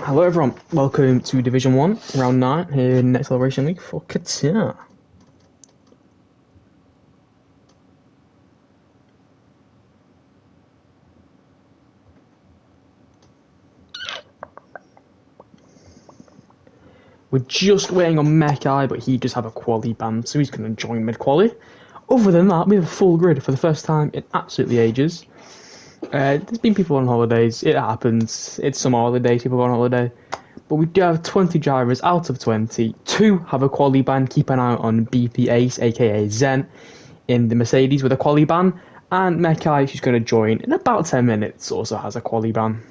Hello everyone, welcome to Division 1, Round 9 here in Next Celebration League for Qatar. We're just waiting on Mekai, but he does have a quali ban, so he's going to join mid-quali. Other than that, we have a full grid for the first time in absolutely ages. There's been people on holidays, it happens, it's summer holidays, people go on holiday. But we do have 20 drivers out of 20. 2 have a quali ban, keep an eye on BP Ace, aka Zen, in the Mercedes with a quali ban. And Mekai, who's going to join in about 10 minutes, also has a quali ban.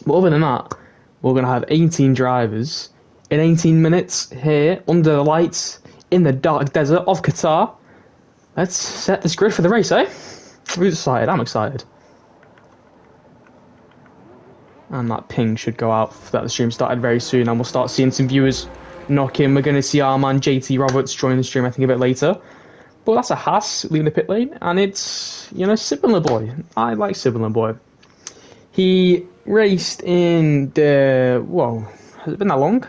But other than that, we're going to have 18 drivers in 18 minutes here under the lights in the dark desert of Qatar. Let's set this grid for the race, eh? Who's excited? I'm excited. And that ping should go out that the stream started very soon, and we'll start seeing some viewers knock in. We're going to see our man JT Roberts join the stream, I think, a bit later. But that's a Haas leaving the pit lane, and it's, Sibling Boy. I like Sibling Boy. He raced in the... Whoa, has it been that long?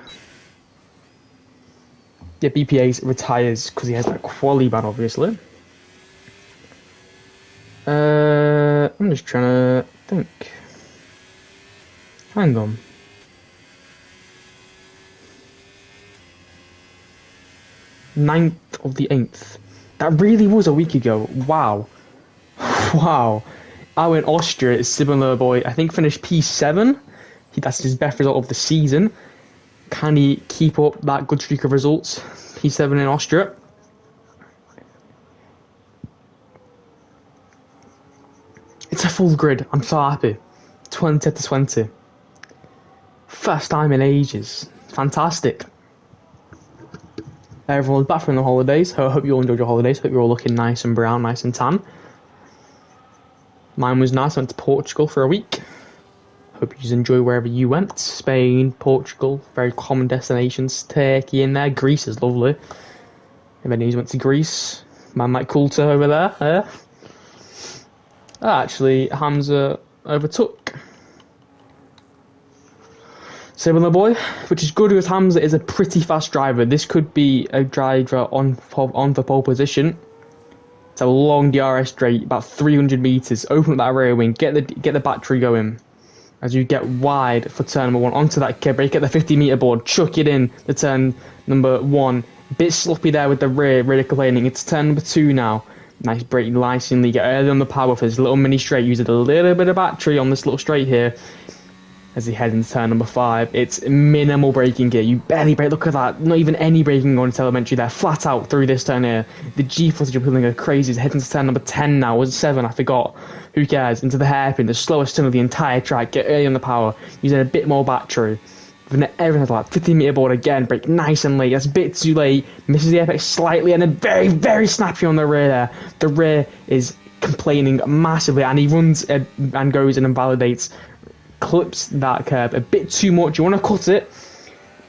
Yeah, BPA retires because he has that quali ban, obviously. I'm just trying to think. Hang on. 9th of the 8th. That really was a week ago. Wow. Wow. I went Austria, similar boy. I think finished P7. That's his best result of the season. Can he keep up that good streak of results? P7 in Austria. It's a full grid. I'm so happy. 20 to 20. First time in ages. Fantastic. Everyone's back from the holidays. I hope you all enjoyed your holidays. Hope you're all looking nice and brown, nice and tan. Mine was nice. I went to Portugal for a week. Hope you enjoy wherever you went. Spain, Portugal, very common destinations. Turkey in there. Greece is lovely. If any of you went to Greece, man like Coulter over there. Actually, Hamza overtook Sibling Boy, which is good because Hamza is a pretty fast driver. This could be a driver on for pole position. It's a long DRS straight, about 300 meters. Open up that rear wing, get the battery going. As you get wide for turn number 1 onto that brake at the 50-meter board, chuck it in the turn number 1. Bit sloppy there with the rear, really complaining. It's turn number 2 now. Nice braking nicely, get early on the power for this little mini straight. Using a little bit of battery on this little straight here. As he heads into turn number 5, it's minimal braking gear. You barely brake. Look at that. Not even any braking on its elementary there. Flat out through this turn here. The G-forces are pulling crazy. He's heading to turn number 10 now. Was it 7? I forgot. Who cares? Into the hairpin. The slowest turn of the entire track. Get early on the power. Using a bit more battery. Everything has like 50-meter board again. Brake nice and late. That's a bit too late. Misses the apex slightly. And then very, very snappy on the rear there. The rear is complaining massively. And he runs and goes and invalidates. Clips that curb a bit too much. You want to cut it,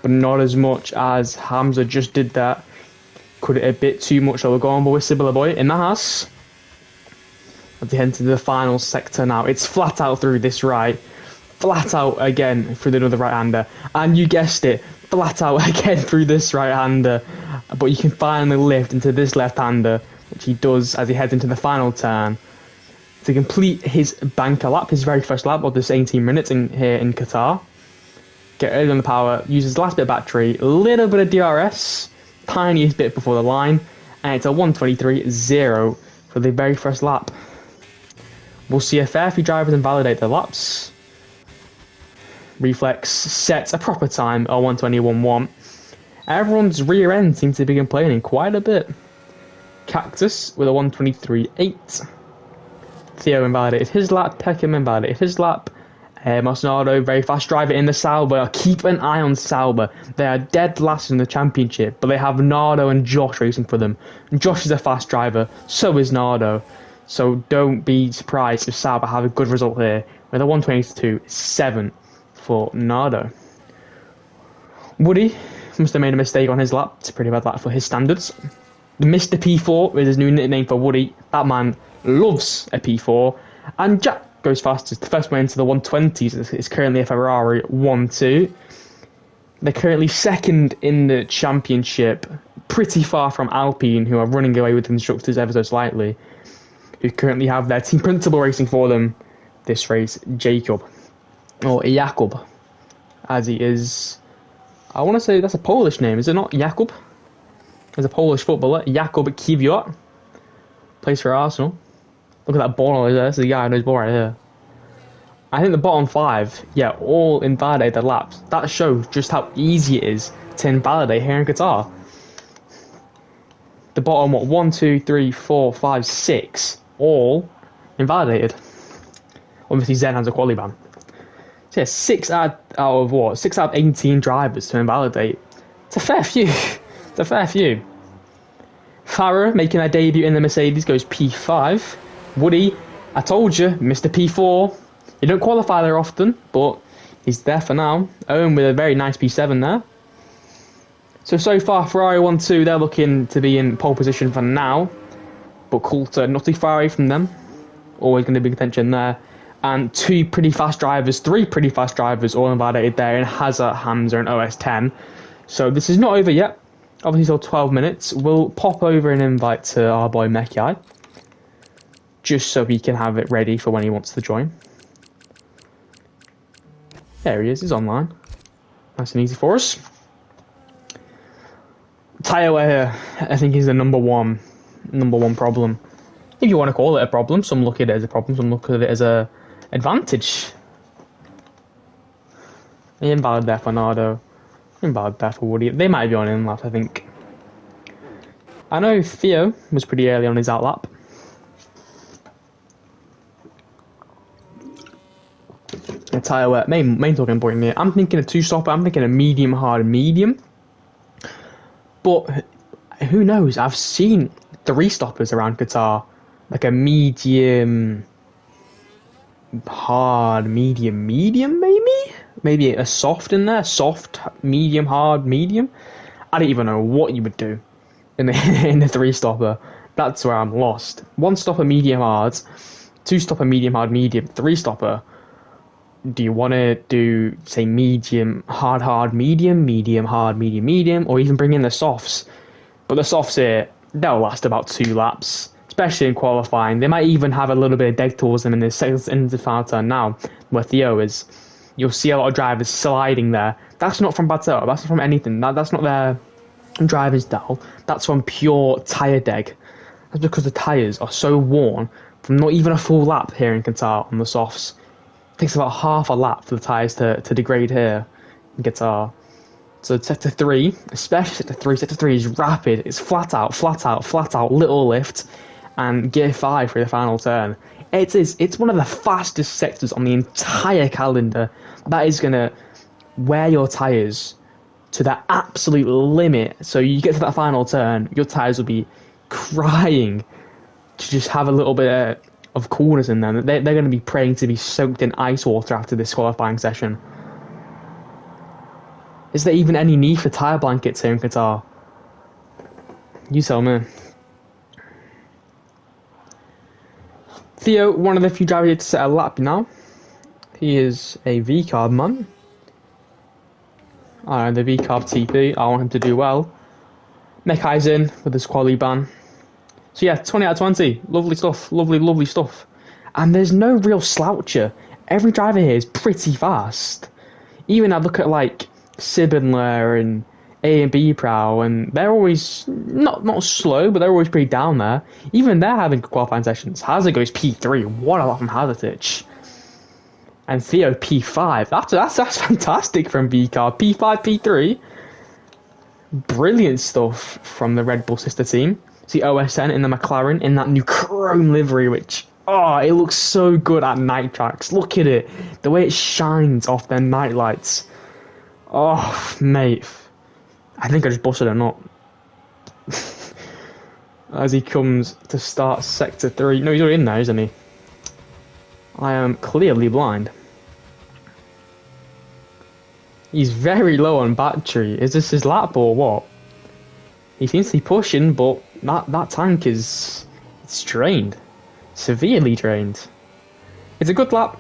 but not as much as Hamza just did that. Cut it a bit too much. So we're going with Sibling Boy in the house. As they head into the final sector now. It's flat out through this right. Flat out again through another right-hander. And you guessed it, flat out again through this right-hander. But you can finally lift into this left-hander, which he does as he heads into the final turn. To complete his banker lap, his very first lap of this 18 minutes here in Qatar. Get early on the power, uses the last bit of battery, a little bit of DRS, tiniest bit before the line, and it's a 1:23.0 for the very first lap. We'll see a fair few drivers invalidate their laps. Reflex sets a proper time, a 1:21.1. Everyone's rear end seems to be complaining quite a bit. Cactus with a 1:23.8. Theo invalidated his lap, Peckham invalidated his lap. Mosnardo, very fast driver in the Sauber. Keep an eye on Sauber. They are dead last in the championship, but they have Nardo and Josh racing for them. And Josh is a fast driver, so is Nardo. So don't be surprised if Sauber have a good result here with a 1:22.7 for Nardo. Woody must have made a mistake on his lap. It's a pretty bad lap for his standards. Mr. P4 is his new nickname for Woody. That man loves a P4. And Jack goes fastest. The first one into the 120s is currently a Ferrari 1-2. They're currently second in the championship, pretty far from Alpine, who are running away with the constructors ever so slightly, who currently have their team principal racing for them this race, Jacob, or Jakub, as he is. I want to say that's a Polish name, is it not? Jakub? He's a Polish footballer, Jakub Kiwior, plays for Arsenal. Look at that ball over there, that's the guy who knows ball right here. I think the bottom 5, yeah, all invalidated laps. That shows just how easy it is to invalidate here in Qatar. The bottom, 1, 2, 3, 4, 5, 6, all invalidated. Obviously, Zen has a quali ban. So yeah, 6 out of what? 6 out of 18 drivers to invalidate. It's a fair few. It's a fair few. Farah making their debut in the Mercedes goes P5. Woody, I told you, Mr. P4. You don't qualify there often, but he's there for now. Owen with a very nice P7 there. So far, Ferrari 1-2, they're looking to be in pole position for now. But Coulter, not too far away from them. Always going to be contention there. And 2 pretty fast drivers, 3 pretty fast drivers all invalidated there in Hazard, Hamza and OS10. So this is not over yet. Obviously still 12 minutes. We'll pop over an invite to our boy Mekiai, just so he can have it ready for when he wants to join. There he is, he's online. Nice and easy for us. Tyre wear, I think, is the number one problem. If you want to call it a problem, some look at it as a problem, some look at it as a advantage. Invalid there for Nardo. Invalid there for Woody. They might be on in lap, I think. I know Theo was pretty early on his outlap. Tyre wear, main talking point here. I'm thinking a 2-stopper, I'm thinking a medium, hard, medium. But who knows? I've seen 3-stoppers around Qatar. Like a medium, hard, medium, maybe? Maybe a soft in there? Soft, medium, hard, medium? I don't even know what you would do in the 3-stopper. That's where I'm lost. 1-stopper, medium, hard. 2-stopper, medium, hard, medium. 3-stopper. Do you want to do, say, medium, hard, medium, medium, hard, medium, or even bring in the softs? But the softs here, they'll last about 2 laps. Especially in qualifying. They might even have a little bit of dead towards them in the final turn now, where Theo is. You'll see a lot of drivers sliding there. That's not from Batel, that's not from anything. That's not their driving style. That's from pure tyre deg. That's because the tyres are so worn from not even a full lap here in Qatar on the softs. It takes about half a lap for the tyres to degrade here in Qatar. So sector 3, especially sector 3 is rapid. It's flat out, little lift. And gear 5 for the final turn. It's one of the fastest sectors on the entire calendar. That is going to wear your tyres to the absolute limit. So you get to that final turn, your tyres will be crying to just have a little bit of coolness in them. They're going to be praying to be soaked in ice water after this qualifying session. Is there even any need for tyre blankets here in Qatar? You tell me. Theo, one of the few drivers to set a lap now. He is a V-carb man. The V-carb TP, I want him to do well. Mekai's in with his quali ban. So yeah, 20 out of 20. Lovely stuff. Lovely stuff. And there's no real sloucher. Every driver here is pretty fast. Even I look at like Sibinler and A and B Prow, and they're always not slow, but they're always pretty down there. Even they're having qualifying sessions. Hazard goes P3. What a lot from Hazarditch. And Theo P5. That's fantastic from VCAR. P5, P3. Brilliant stuff from the Red Bull sister team. See OSN in the McLaren in that new chrome livery, which it looks so good at night tracks. Look at it, the way it shines off their night lights. Oh, mate. I think I just busted a nut. As he comes to start sector 3. No, he's already in there, isn't he? I am clearly blind. He's very low on battery. Is this his lap or what? He seems to be pushing, but that tank is drained. Severely drained. It's a good lap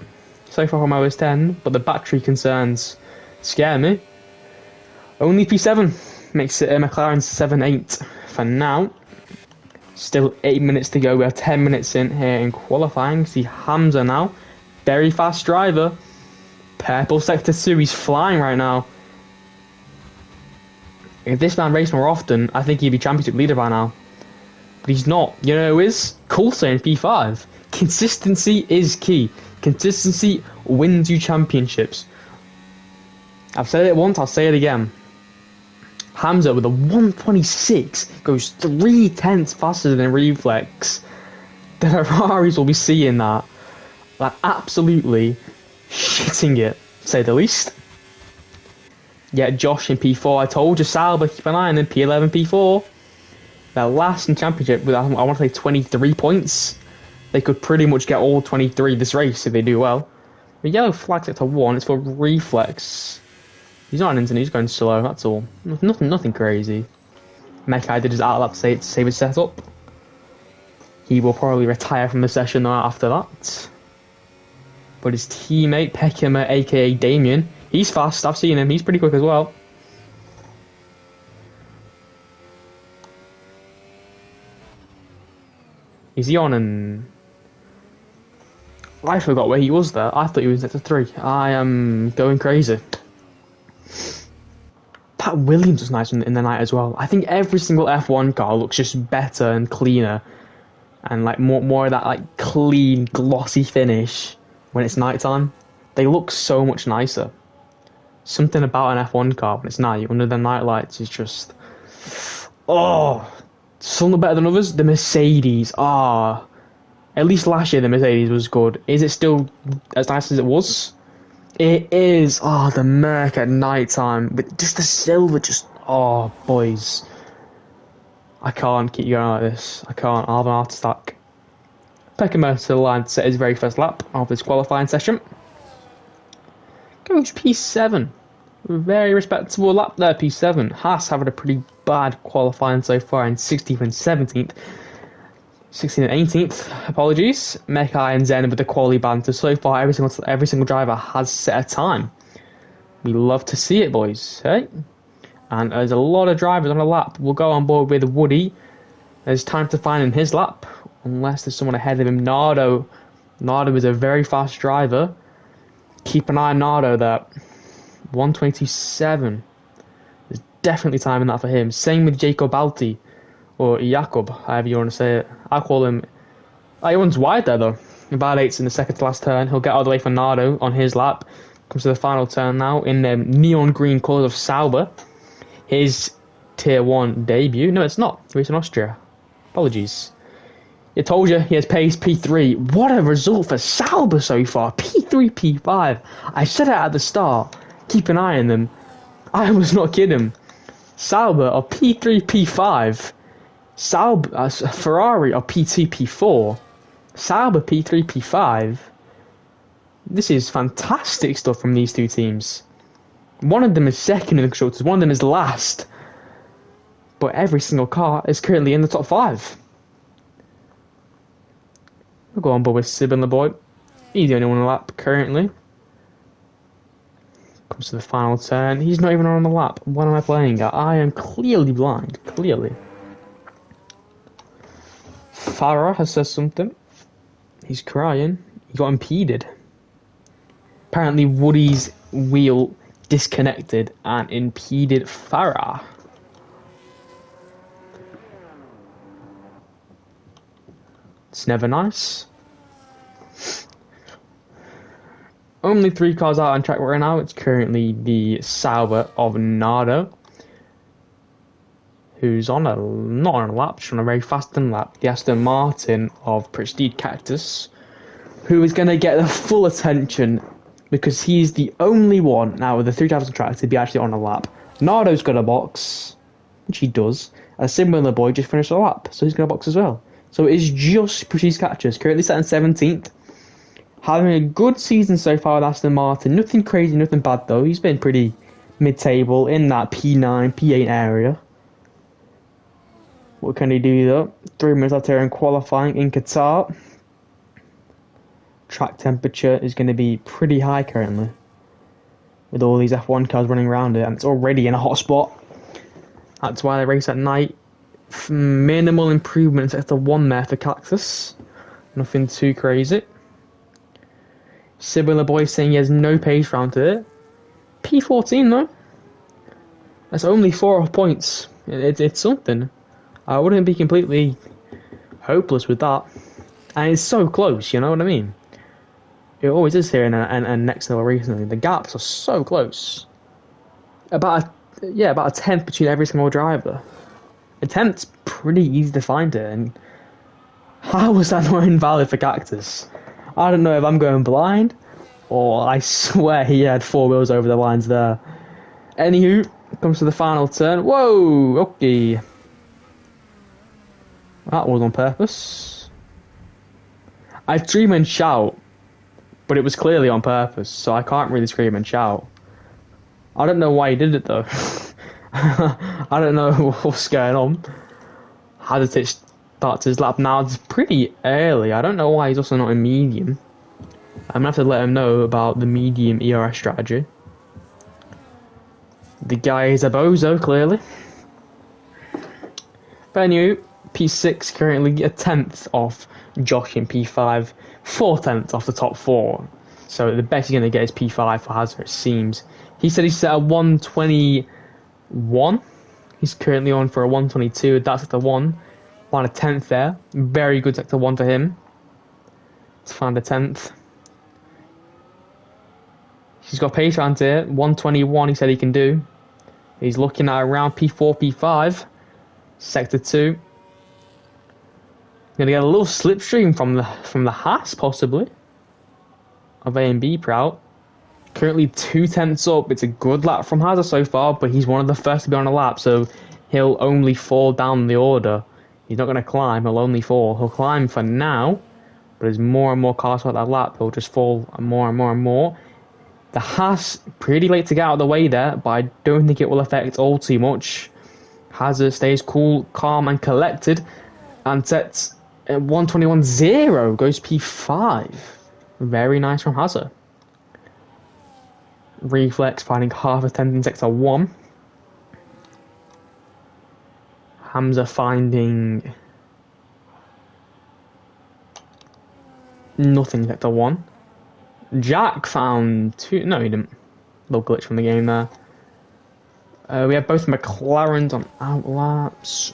so far from iOS 10, but the battery concerns scare me. Only P7 makes it a McLaren 7.8 for now. Still 8 minutes to go. We are 10 minutes in here in qualifying. See Hamza now. Very fast driver. Purple Sector 2. He's flying right now. If this man raced more often, I think he'd be championship leader by now. But he's not. You know who is? Coulson in P5. Consistency is key. Consistency wins you championships. I've said it once, I'll say it again. Hamza with a 126 goes 3/10 faster than Reflex. The Ferraris will be seeing that. Like, absolutely shitting it, to say the least. Yeah, Josh in P4. I told you, Sauber, keep an eye on him. P11, P4. They're last in championship with, I want to say, 23 points. They could pretty much get all 23 this race if they do well. The yellow flag sector 1 is for Reflex. He's not an internet, he's going slow, that's all. Nothing crazy. Mekai did his outlap to save his setup. He will probably retire from the session after that. But his teammate, Peckham, aka Damien, he's fast, I've seen him, he's pretty quick as well. Is he on and... I forgot where he was there. I thought he was at the 3. I am going crazy. Pat Williams was nice in the night as well. I think every single F1 car looks just better and cleaner. And like more of that like clean, glossy finish when it's nighttime. They look so much nicer. Something about an F1 car when it's night under the night lights is just... Oh! Some are better than others. The Mercedes. At least last year the Mercedes was good. Is it still as nice as it was? It is. The Merc at night time. But just the silver, boys. I can't keep going like this. I can't. I'll have an heart attack. Peckham to the line to set his very first lap of this qualifying session. Goes P7. Very respectable lap there, P7. Haas having a pretty bad qualifying so far in 16th and 17th. 16th and 18th, apologies. Mekai and Zen with the quali banter. So far, every single driver has set a time. We love to see it, boys. Hey? And there's a lot of drivers on a lap. We'll go on board with Woody. There's time to find in his lap. Unless there's someone ahead of him. Nardo. Nardo is a very fast driver. Keep an eye on Nardo there. 127. There's definitely time in that for him. Same with Jacob Balti. Or Jakob, however you want to say it. I'll call him... he runs wide there though. Validates in the second to last turn. He'll get all the way for Nardo on his lap. Comes to the final turn now in the neon green colours of Sauber. His tier 1 debut. No, it's not. He's in Austria. Apologies. I told you, he has pace P3. What a result for Sauber so far. P3, P5. I said it at the start. Keep an eye on them. I was not kidding. Sauber are P3, P5. Sauber, Ferrari are P2, P4. Sauber P3, P5. This is fantastic stuff from these two teams. One of them is second in the constructors, one of them is last. But every single car is currently in the top 5. We'll go on board with Sib and the boy. He's the only one on the lap currently. Comes to the final turn. He's not even on the lap. What am I playing at? I am clearly blind. Clearly. Farah has said something. He's crying. He got impeded. Apparently Woody's wheel disconnected and impeded Farah. It's never nice. Only 3 cars out on track right now. It's currently the Sauber of Nardo, who's not on a lap, just on a very fast lap. The Aston Martin of Prestige Cactus, who is going to get the full attention because he's the only one now with the 3 drivers on track to be actually on a lap. Nardo's got a box, which he does. A similar boy just finished a lap, so he's got a box as well. So it is just Prestige Cactus, currently sat in 17th. Having a good season so far with Aston Martin. Nothing crazy, nothing bad though. He's been pretty mid-table in that P9, P8 area. What can he do though? 3 minutes after in qualifying in Qatar. track temperature is going to be pretty high currently, with all these F1 cars running around it, and it's already in a hot spot. That's why they race at night. Minimal improvement in Sector 1 there for Cactus. Nothing too crazy. Similar Boy saying he has no pace round here. P14 though. That's only 4 points. It's something. I wouldn't be completely hopeless with that. And it's so close, you know what I mean? It always is here in a next level recently. The gaps are so close. About a tenth between every single driver. A tenth's pretty easy to find it, and how was that not invalid for Cactus? I don't know if I'm going blind, or I swear he had 4 wheels over the lines there. Anywho, comes to the final turn. Whoa, okay. That was on purpose. I scream and shout, but it was clearly on purpose, so I can't really scream and shout. I don't know why he did it though. I don't know what's going on. Hazard starts his lap now. It's pretty early. I don't know why he's also not in medium. I'm gonna have to let him know about the medium ERS strategy. The guy is a bozo, clearly. But anyway, P6 currently a tenth off Josh in P5, 4/10 off the top 4. So the best he's going to get is P5 for Hazard, it seems. He said he's set a 121. He's currently on for a 122. That's Sector 1. Found a 10th there. Very good Sector 1 for him. Let's find a 10th. He's got pace round here. 121 he said he can do. He's looking at around P4, P5. Sector 2. Gonna get a little slipstream from the Haas, possibly. Of A and B Prout. Currently 2/10 up. It's a good lap from Hazard so far, but he's one of the first to be on a lap, so he'll only fall down the order. He's not going to climb, he'll only fall. He'll climb for now, but as more and more cars start that lap, he'll just fall more and more and more. The Haas, pretty late to get out of the way there, but I don't think it will affect all too much. Hazard stays cool, calm and collected, and sets 121.0, goes P5. Very nice from Hazard. Reflex finding half a tenth in Sector 1. Hamza finding nothing in Sector 1. Jack found 2. No, he didn't. Little glitch from the game there. We have both McLarens on outlaps.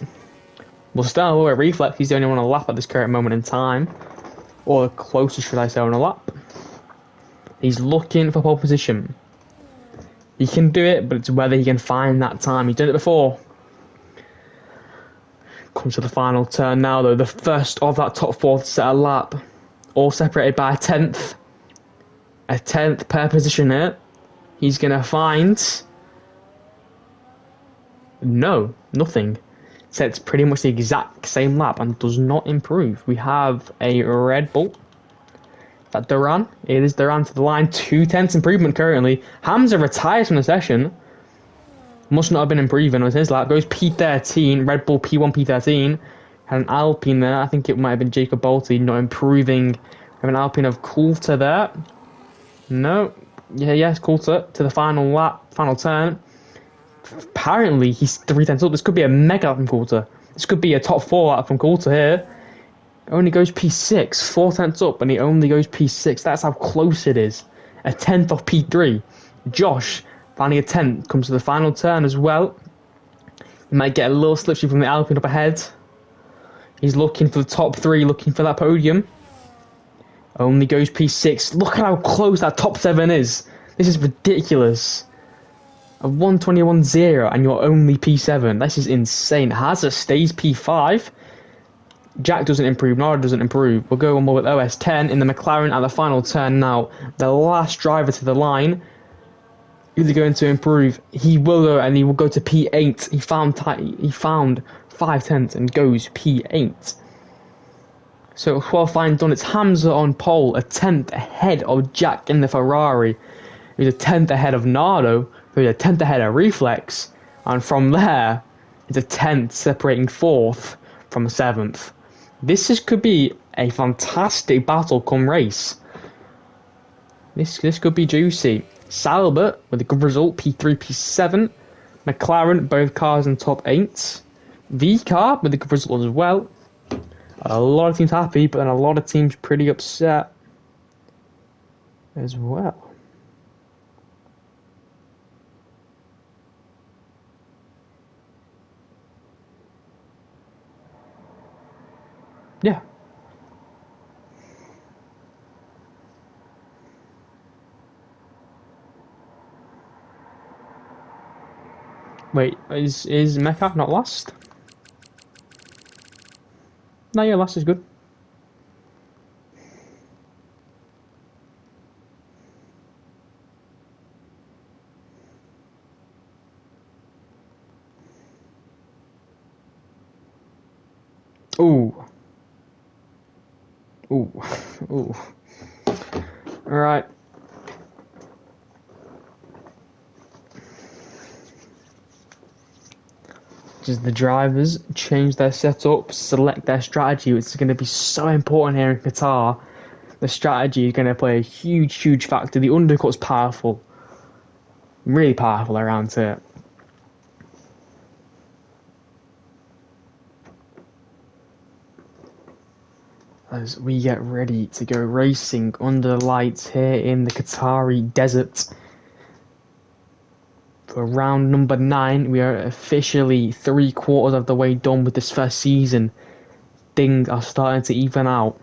Well, still, Reflex, he's the only one on a lap at this current moment in time. Or the closest, should I say, on a lap. He's looking for pole position. He can do it, but it's whether he can find that time. He's done it before. Comes to the final turn now, though. The first of that top 4 to set a lap. All separated by a 10th. A 10th per position here. He's going to find... No, nothing. Sets pretty much the exact same lap and does not improve. We have a Red Bull. Is that Duran? It is Duran to the line. 2/10 improvement currently. Hamza retires from the session. Must not have been improving on his lap. Goes P13. Red Bull P1, P13. Had an Alpine there. I think it might have been Jacob Bolte not improving. We have an Alpine of Coulter there. No. Yes, Coulter to the final lap, final turn. Apparently, he's 3/10 up. This could be a mega lap from Coulter. This could be a top 4 lap from Coulter here. Only goes P6, 4/10 up, and he only goes P6. That's how close it is. A 10th off P3. Josh, finding a 10th, comes to the final turn as well. He might get a little slipstream from the Alpine up ahead. He's looking for the top 3, looking for that podium. Only goes P6. Look at how close that top 7 is. This is ridiculous. A 121.0 and you're only P7. This is insane. Hazard stays P5. Jack doesn't improve, Nara doesn't improve. We'll go on more with OS10 in the McLaren at the final turn now. The last driver to the line. Is he going to improve? He will go, and he will go to P8. He found 5/10 and goes P8. So qualifying done. It's Hamza on pole, a 10th ahead of Jack in the Ferrari. He's a 10th ahead of Nardo, who's a 10th ahead of Reflex. And from there, it's a 10th separating 4th from 7th. This could be a fantastic battle come race. This could be juicy. Salbert with a good result, P3, P7. McLaren, both cars in top 8. V-Car with a good result as well. A lot of teams happy, but then a lot of teams pretty upset as well. Yeah. Wait, is Mecca not last? No, yeah, last is good. Ooh. Ooh. Ooh. Alright. Just the drivers change their setup, select their strategy, which is going to be so important here in Qatar. The strategy is going to play a huge factor. The undercut's powerful. Really powerful around here. As we get ready to go racing under the lights here in the Qatari desert. For round number 9, we are officially 3/4 of the way done with this first season. Things are starting to even out.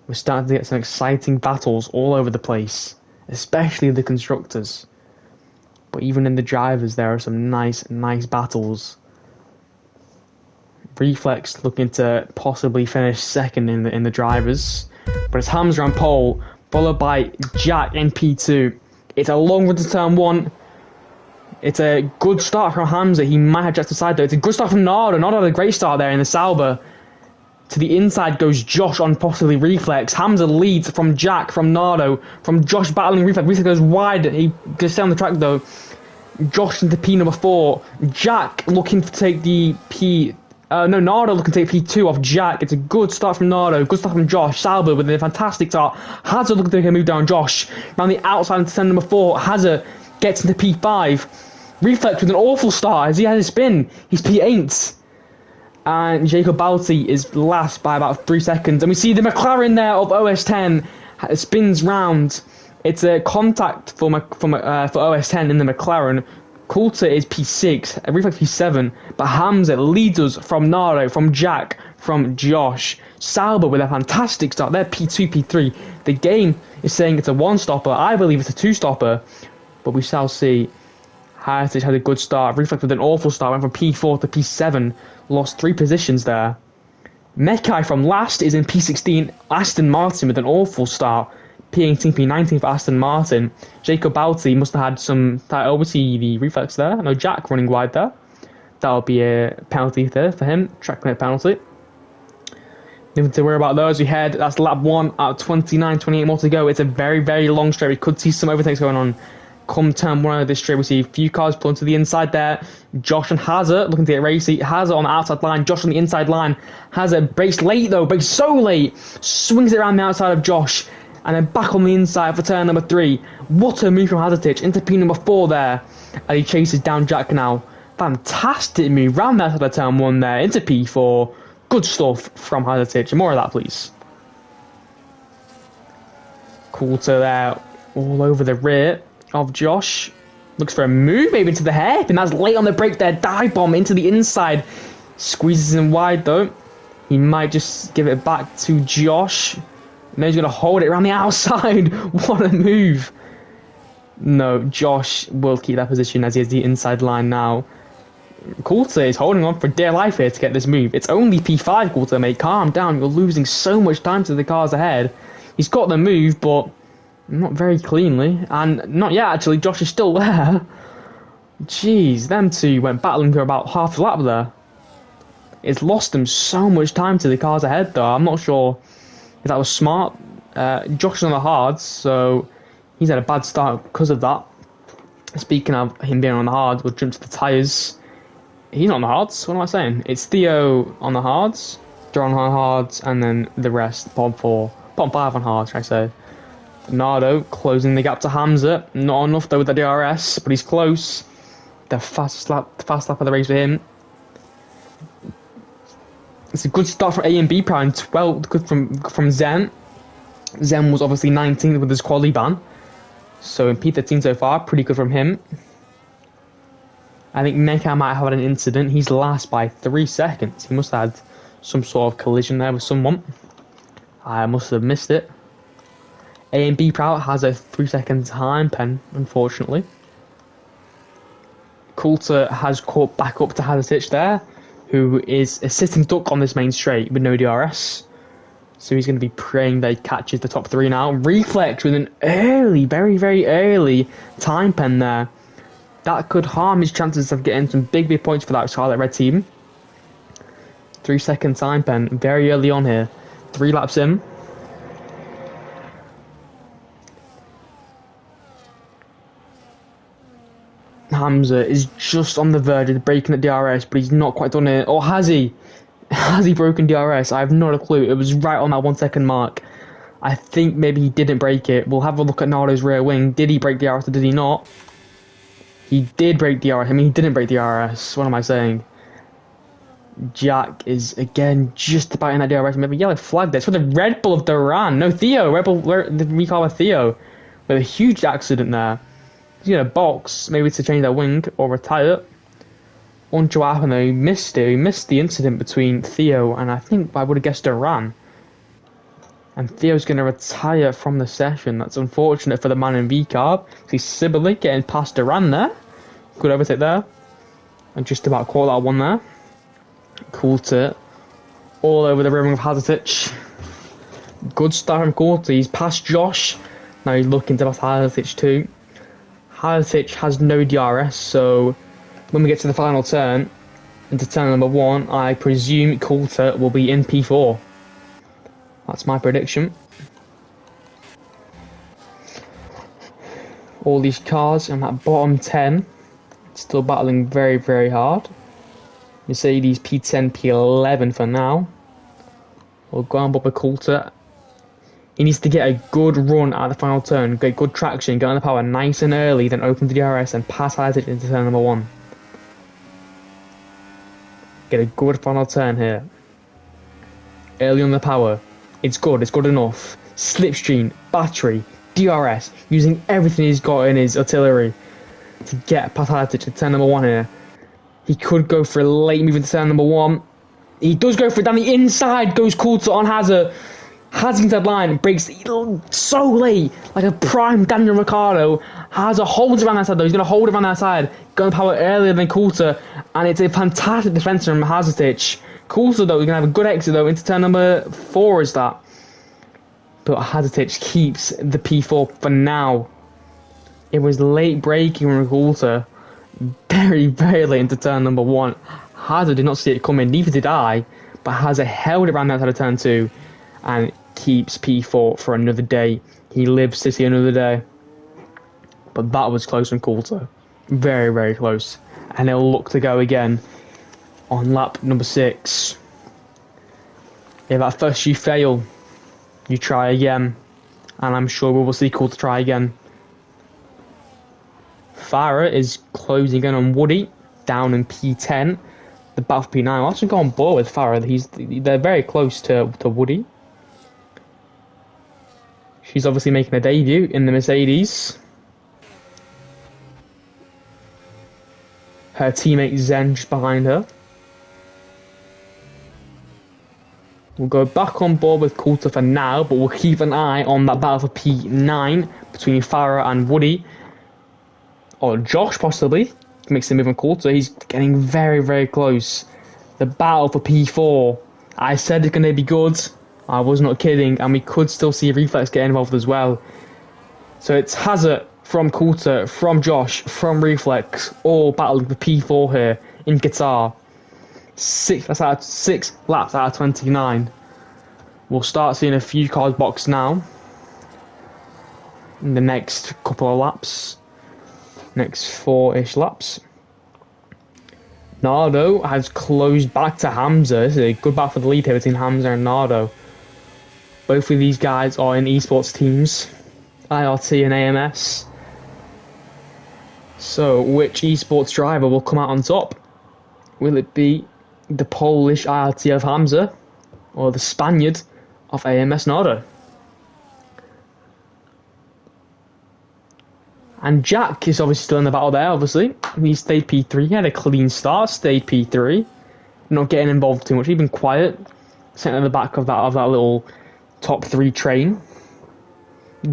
We're starting to get some exciting battles all over the place, especially the constructors. But even in the drivers, there are some nice battles. Reflex looking to possibly finish second in the drivers, but it's Hamza on pole, followed by Jack in P2. It's a long run to turn 1. It's a good start from Hamza. He might have Jack to the side though. It's a good start from Nardo. Nardo had a great start there in the Sauber. To the inside goes Josh on possibly Reflex. Hamza leads from Jack, from Nardo, from Josh battling Reflex. Reflex goes wide. He goes stay on the track though. Josh into P number 4. Jack looking to take the Nardo looking to take P2 off Jack. It's a good start from Nardo. Good start from Josh. Sauber with a fantastic start. Hazard looking to take a move down Josh. Around the outside into turn number 4. Hazard gets into P5. Reflex with an awful start as he has a spin. He's P8. And Jacob Balti is last by about 3 seconds. And we see the McLaren there of OS10 spins round. It's a contact for OS10 in the McLaren. Coulter is P6, Reflex P7, but Hamza leads us from Nardo, from Jack, from Josh. Sauber with a fantastic start. They're P2, P3. The game is saying it's a 1-stopper. I believe it's a 2-stopper, but we shall see. Heritage had a good start. Reflex with an awful start. Went from P4 to P7. Lost 3 positions there. Mekai from last is in P16. Aston Martin with an awful start. P18, P19 for Aston Martin. Jacob Balti must have had some... Obviously, the Reflex there. No, Jack running wide there. That'll be a penalty there for him. Track limit penalty. Nothing to worry about those. We head. That's lap 1 out of 29, 28 more to go. It's a very long straight. We could see some overtakes going on. Come turn 1 of this straight, we see a few cars pulling to the inside there. Josh and Hazard looking to get racy. Hazard on the outside line, Josh on the inside line. Hazard breaks late though, breaks so late. Swings it around the outside of Josh. And then back on the inside for turn number 3. What a move from Hazard into P number 4 there. And he chases down Jack now. Fantastic move round the outside of turn 1 there into P4. Good stuff from Hazard. More of that, please. Coulter there all over the rear of Josh. Looks for a move maybe into the hairpin. That's late on the brake there. Dive bomb into the inside. Squeezes in wide though. He might just give it back to Josh. And then he's going to hold it around the outside. What a move. No, Josh will keep that position as he has the inside line now. Coulter is holding on for dear life here to get this move. It's only P5, Coulter, mate. Calm down. You're losing so much time to the cars ahead. He's got the move, but not very cleanly. And not yet, actually. Josh is still there. Jeez, them two went battling for about half a lap there. It's lost them so much time to the cars ahead, though. I'm not sure if that was smart. Josh is on the hards, so he's had a bad start because of that. Speaking of him being on the hards, we'll jump to the tyres. He's not on the hards. What am I saying? It's Theo on the hards, John on hards, and then the rest, bottom 4, bottom 5 on hards, should I say. Nardo closing the gap to Hamza. Not enough though with the DRS, but he's close. The fast lap of the race for him. It's a good start from A and B Prime. 12th good from Zen. Zen was obviously 19th with his quali ban. So in P13 so far, pretty good from him. I think Meka might have had an incident. He's last by 3 seconds. He must have had some sort of collision there with someone. I must have missed it. A and B Prout has a 3-second time pen, unfortunately. Coulter has caught back up to Hadasic there, who is a sitting duck on this main straight with no DRS. So he's going to be praying that he catches the top 3 now. Reflex with an early, very, very early time pen there. That could harm his chances of getting some big, big points for that Scarlet Red team. 3-second time pen, very early on here. 3 laps in. Hamza is just on the verge of breaking the DRS, but he's not quite done it. Or has he? Has he broken DRS? I have not a clue. It was right on that 1 second mark. I think maybe he didn't break it. We'll have a look at Nardo's rear wing. Did he break DRS or did he not? He did break DRS. I mean, he didn't break DRS. What am I saying? Jack is again just about in that DRS. Maybe yellow flag there. It's for the Red Bull of Duran. No, Theo. Red Bull, the recall with Theo. With a huge accident there. He's going to box, maybe to change that wing or retire. Unsure what happened though. He missed it. He missed the incident between Theo and I think I would have guessed Duran. And Theo's going to retire from the session. That's unfortunate for the man in V-Carb. He's Sibley getting past Duran there. Good overtake there. And just about caught that one there. Coulter all over the rim of Hadasic. Good start from Coulter. He's past Josh. Now he's looking to pass Hadasic too. Hadasic has no DRS, so when we get to the final turn, into turn number 1, I presume Coulter will be in P4. That's my prediction. All these cars in that bottom 10 still battling very, very hard. Mercedes P10, P11 for now. We'll go on Bobby Coulter. He needs to get a good run at the final turn, get good traction, get on the power nice and early, then open the DRS and pass Hadasic into turn number 1. Get a good final turn here. Early on the power. It's good enough. Slipstream, battery, DRS, using everything he's got in his artillery to get past Hadasic to turn number 1 here. He could go for a late move into turn number 1. He does go for it down the inside, goes Coulter on Hazard. Hazard inside line, breaks so late, like a prime Daniel Ricciardo. Hazard holds around that side though, he's going to hold around that side, going to power earlier than Coulter, and it's a fantastic defence from Hadasic. Coulter though, he's going to have a good exit though, into turn number 4 is that. But Hadasic keeps the P4 for now. It was late braking from Coulter, very, very late into turn number 1. Hazard did not see it coming, neither did I, but Hazard held it around that side of turn 2. And keeps P4 for another day. He lives to see another day. But that was close from Coulter. Very, very close. And he'll look to go again on lap number 6. If at first you fail, you try again. And I'm sure we will see Coulter try again. Farah is closing in on Woody. Down in P10. The battle for P9. I'll actually go on board with Farah. They're very close to Woody. She's obviously making a debut in the Mercedes. Her teammate Zen just behind her. We'll go back on board with Coulter for now, but we'll keep an eye on that battle for P9 between Farah and Woody. Or Josh, possibly. Makes a move on Coulter. He's getting very, very close. The battle for P4. I said it's going to be good. I was not kidding, and we could still see Reflex get involved as well. So it's Hazard from Coulter, from Josh, from Reflex, all battling for P4 here in Qatar. 6 laps out of 29. We'll start seeing a few cars box now. In the next couple of laps. Next 4-ish laps. Nardo has closed back to Hamza. This is a good battle for the lead here between Hamza and Nardo. Both of these guys are in esports teams. IRT and AMS. So, which esports driver will come out on top? Will it be the Polish IRT of Hamza or the Spaniard of AMS Nardo? And Jack is obviously still in the battle there, obviously. He stayed P3, he had a clean start, stayed P3. Not getting involved too much, he's been quiet. Sitting in the back of that little top 3 train. The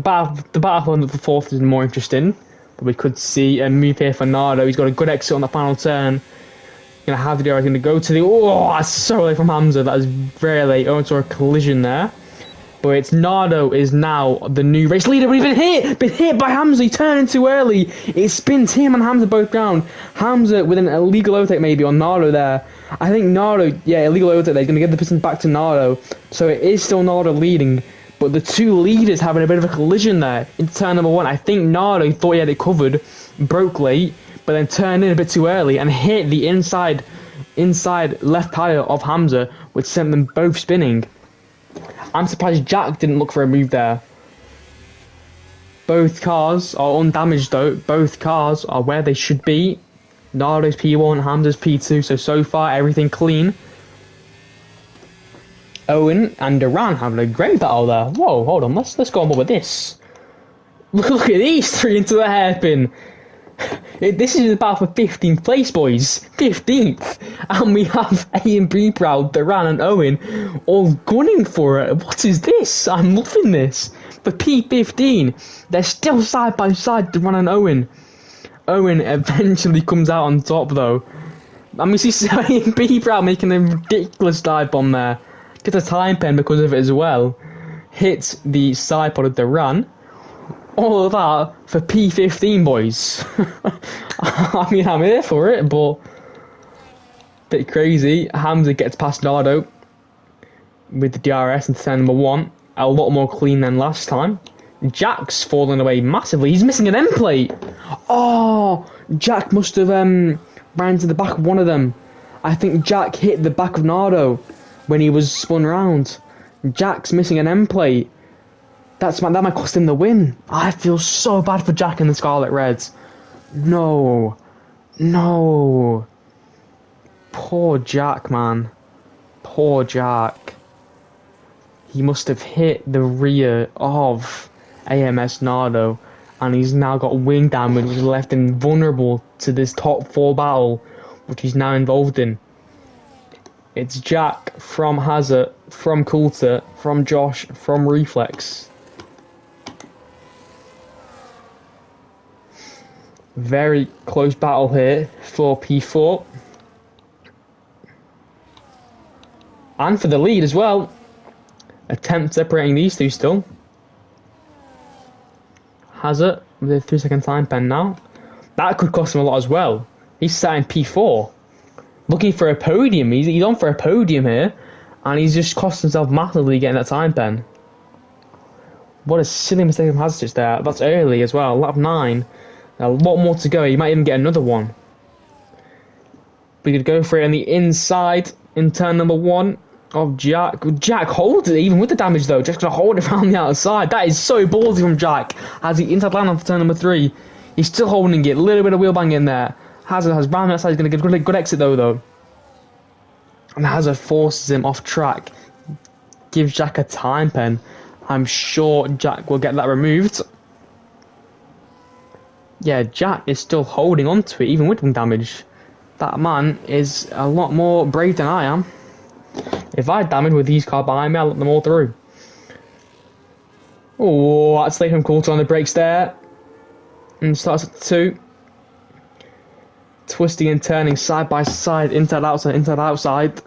battle of the fourth is more interesting. But we could see a move here for Nardo. He's got a good exit on the final turn. Gonna have the going to go to the... Oh, that's so late from Hamza. That is very late. Oh, saw a collision there. But it's Nardo is now the new race leader. But he's been hit! Been hit by Hamza. He turned in too early. It spins him and Hamza both down. Hamza with an illegal overtake maybe on Nardo there. I think Nardo, yeah, illegal overtake there. He's going to get the pistons back to Nardo. So it is still Nardo leading. But the two leaders having a bit of a collision there in turn number 1. I think Nardo thought he had it covered, broke late, but then turned in a bit too early and hit the inside left tyre of Hamza, which sent them both spinning. I'm surprised Jack didn't look for a move there. Both cars are undamaged though. Both cars are where they should be. Nardo's P1, Hamza's P2, so far everything clean. Owen and Duran having a great battle there. Whoa, hold on, let's go on board with this. Look at these three into the hairpin. This is the battle for 15th place, boys. 15th. And we have A and B Proud, Duran and Owen all gunning for it. What is this? I'm loving this. For P15, they're still side by side, Duran and Owen. Owen eventually comes out on top though. And we see A and B Proud making a ridiculous dive bomb there. Gets a time pen because of it as well. Hits the side pod of Duran. All of that for P15, boys. I mean, I'm here for it, but bit crazy. Hamza gets past Nardo with the DRS into turn number 1. A lot more clean than last time. Jack's fallen away massively. He's missing an end plate. Oh, Jack must have ran into the back of one of them. I think Jack hit the back of Nardo when he was spun round. Jack's missing an end plate. That might cost him the win. I feel so bad for Jack and the Scarlet Reds. No. Poor Jack, man. Poor Jack. He must have hit the rear of AMS Nardo, and he's now got wing damage, which left him vulnerable to this top 4 battle, which he's now involved in. It's Jack from Hazard, from Coulter, from Josh, from Reflex. Very close battle here for P4. And for the lead as well. Attempt separating these two still. Hazard with a 3-second time pen now. That could cost him a lot as well. He's sat in P4. Looking for a podium. He's on for a podium here. And he's just cost himself massively getting that time pen. What a silly mistake from Hazard there. That's early as well. Lap 9. A lot more to go. He might even get another one. We could go for it on the inside in turn number 1 of Jack. Jack holds it even with the damage though. Jack's gonna hold it around the outside. That is so ballsy from Jack. Has the inside line on for turn number 3. He's still holding it. A little bit of wheel bang in there. Hazard has round outside. He's gonna get a good exit though. And Hazard forces him off track. Gives Jack a time pen. I'm sure Jack will get that removed. Yeah, Jack is still holding on to it, even with wing damage. That man is a lot more brave than I am. If I damage with these cars behind me, I'll let them all through. Oh, that's late from Coulter on the brakes there. And starts at 2. Twisting and turning side by side, inside outside.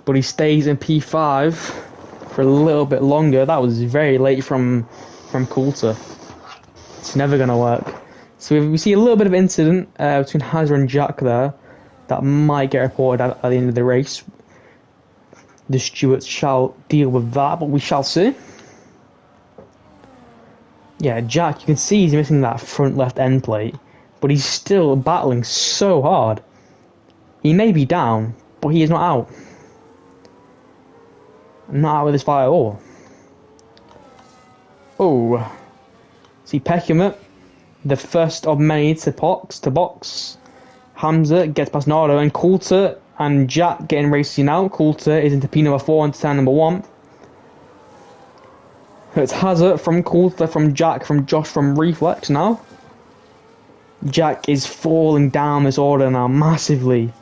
But he stays in P5 for a little bit longer. That was very late from Coulter. It's never going to work. So we see a little bit of incident between Hazard and Jack there that might get reported at the end of the race. The stewards shall deal with that, but we shall see. Yeah, Jack, you can see he's missing that front left end plate, but he's still battling so hard. He may be down, but he is not out. Not out with this fight at all. Oh. See Peckham, the first of many to box. Hamza gets past Nardo, and Coulter and Jack getting racing out. Coulter is into P number 4 and turn number 1. It's Hazard from Coulter, from Jack, from Josh, from Reflex now. Jack is falling down this order now massively.